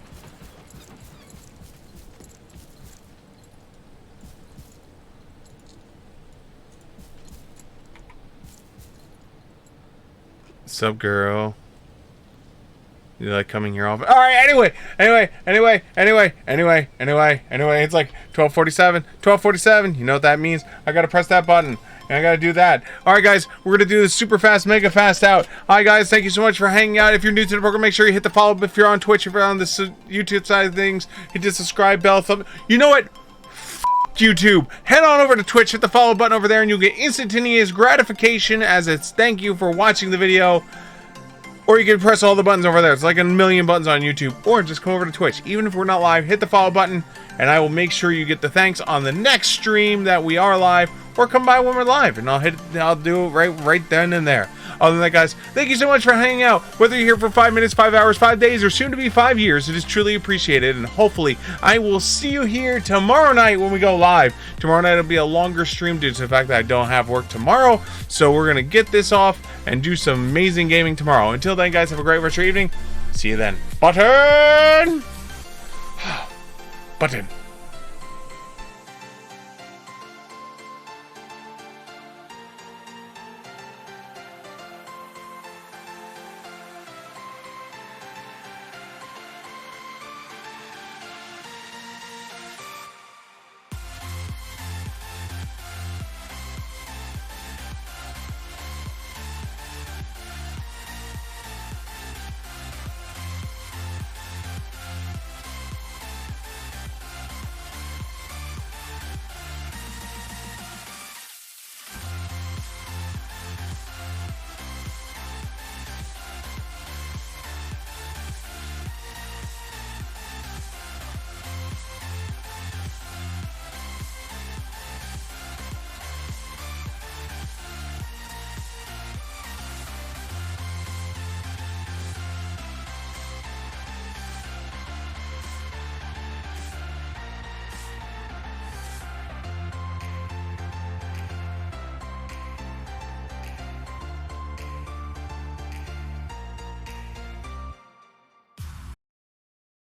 Sup, girl? You like coming here often? All right. Anyway. It's like 12:47. 12:47. You know what that means? I gotta press that button, and I gotta do that. All right, guys. We're gonna do this super fast, mega fast out. All right, guys. Thank you so much for hanging out. If you're new to the program, make sure you hit the follow. If you're on Twitch, if you're on the YouTube side of things, hit the subscribe bell. You know what? YouTube. Head on over to Twitch, hit the follow button over there, and you'll get instantaneous gratification as it's thank you for watching the video. Or you can press all the buttons over there. It's like a million buttons on YouTube. Or just come over to Twitch. Even if we're not live, hit the follow button, and I will make sure you get the thanks on the next stream that we are live. Or come by when we're live, and I'll do it right then and there. Other than that, guys, thank you so much for hanging out. Whether you're here for 5 minutes, 5 hours, 5 days, or soon to be 5 years, it is truly appreciated. And hopefully, I will see you here tomorrow night when we go live. Tomorrow night will be a longer stream due to the fact that I don't have work tomorrow. So we're gonna get this off and do some amazing gaming tomorrow. Until then, guys, have a great rest of your evening. See you then. Button! Button.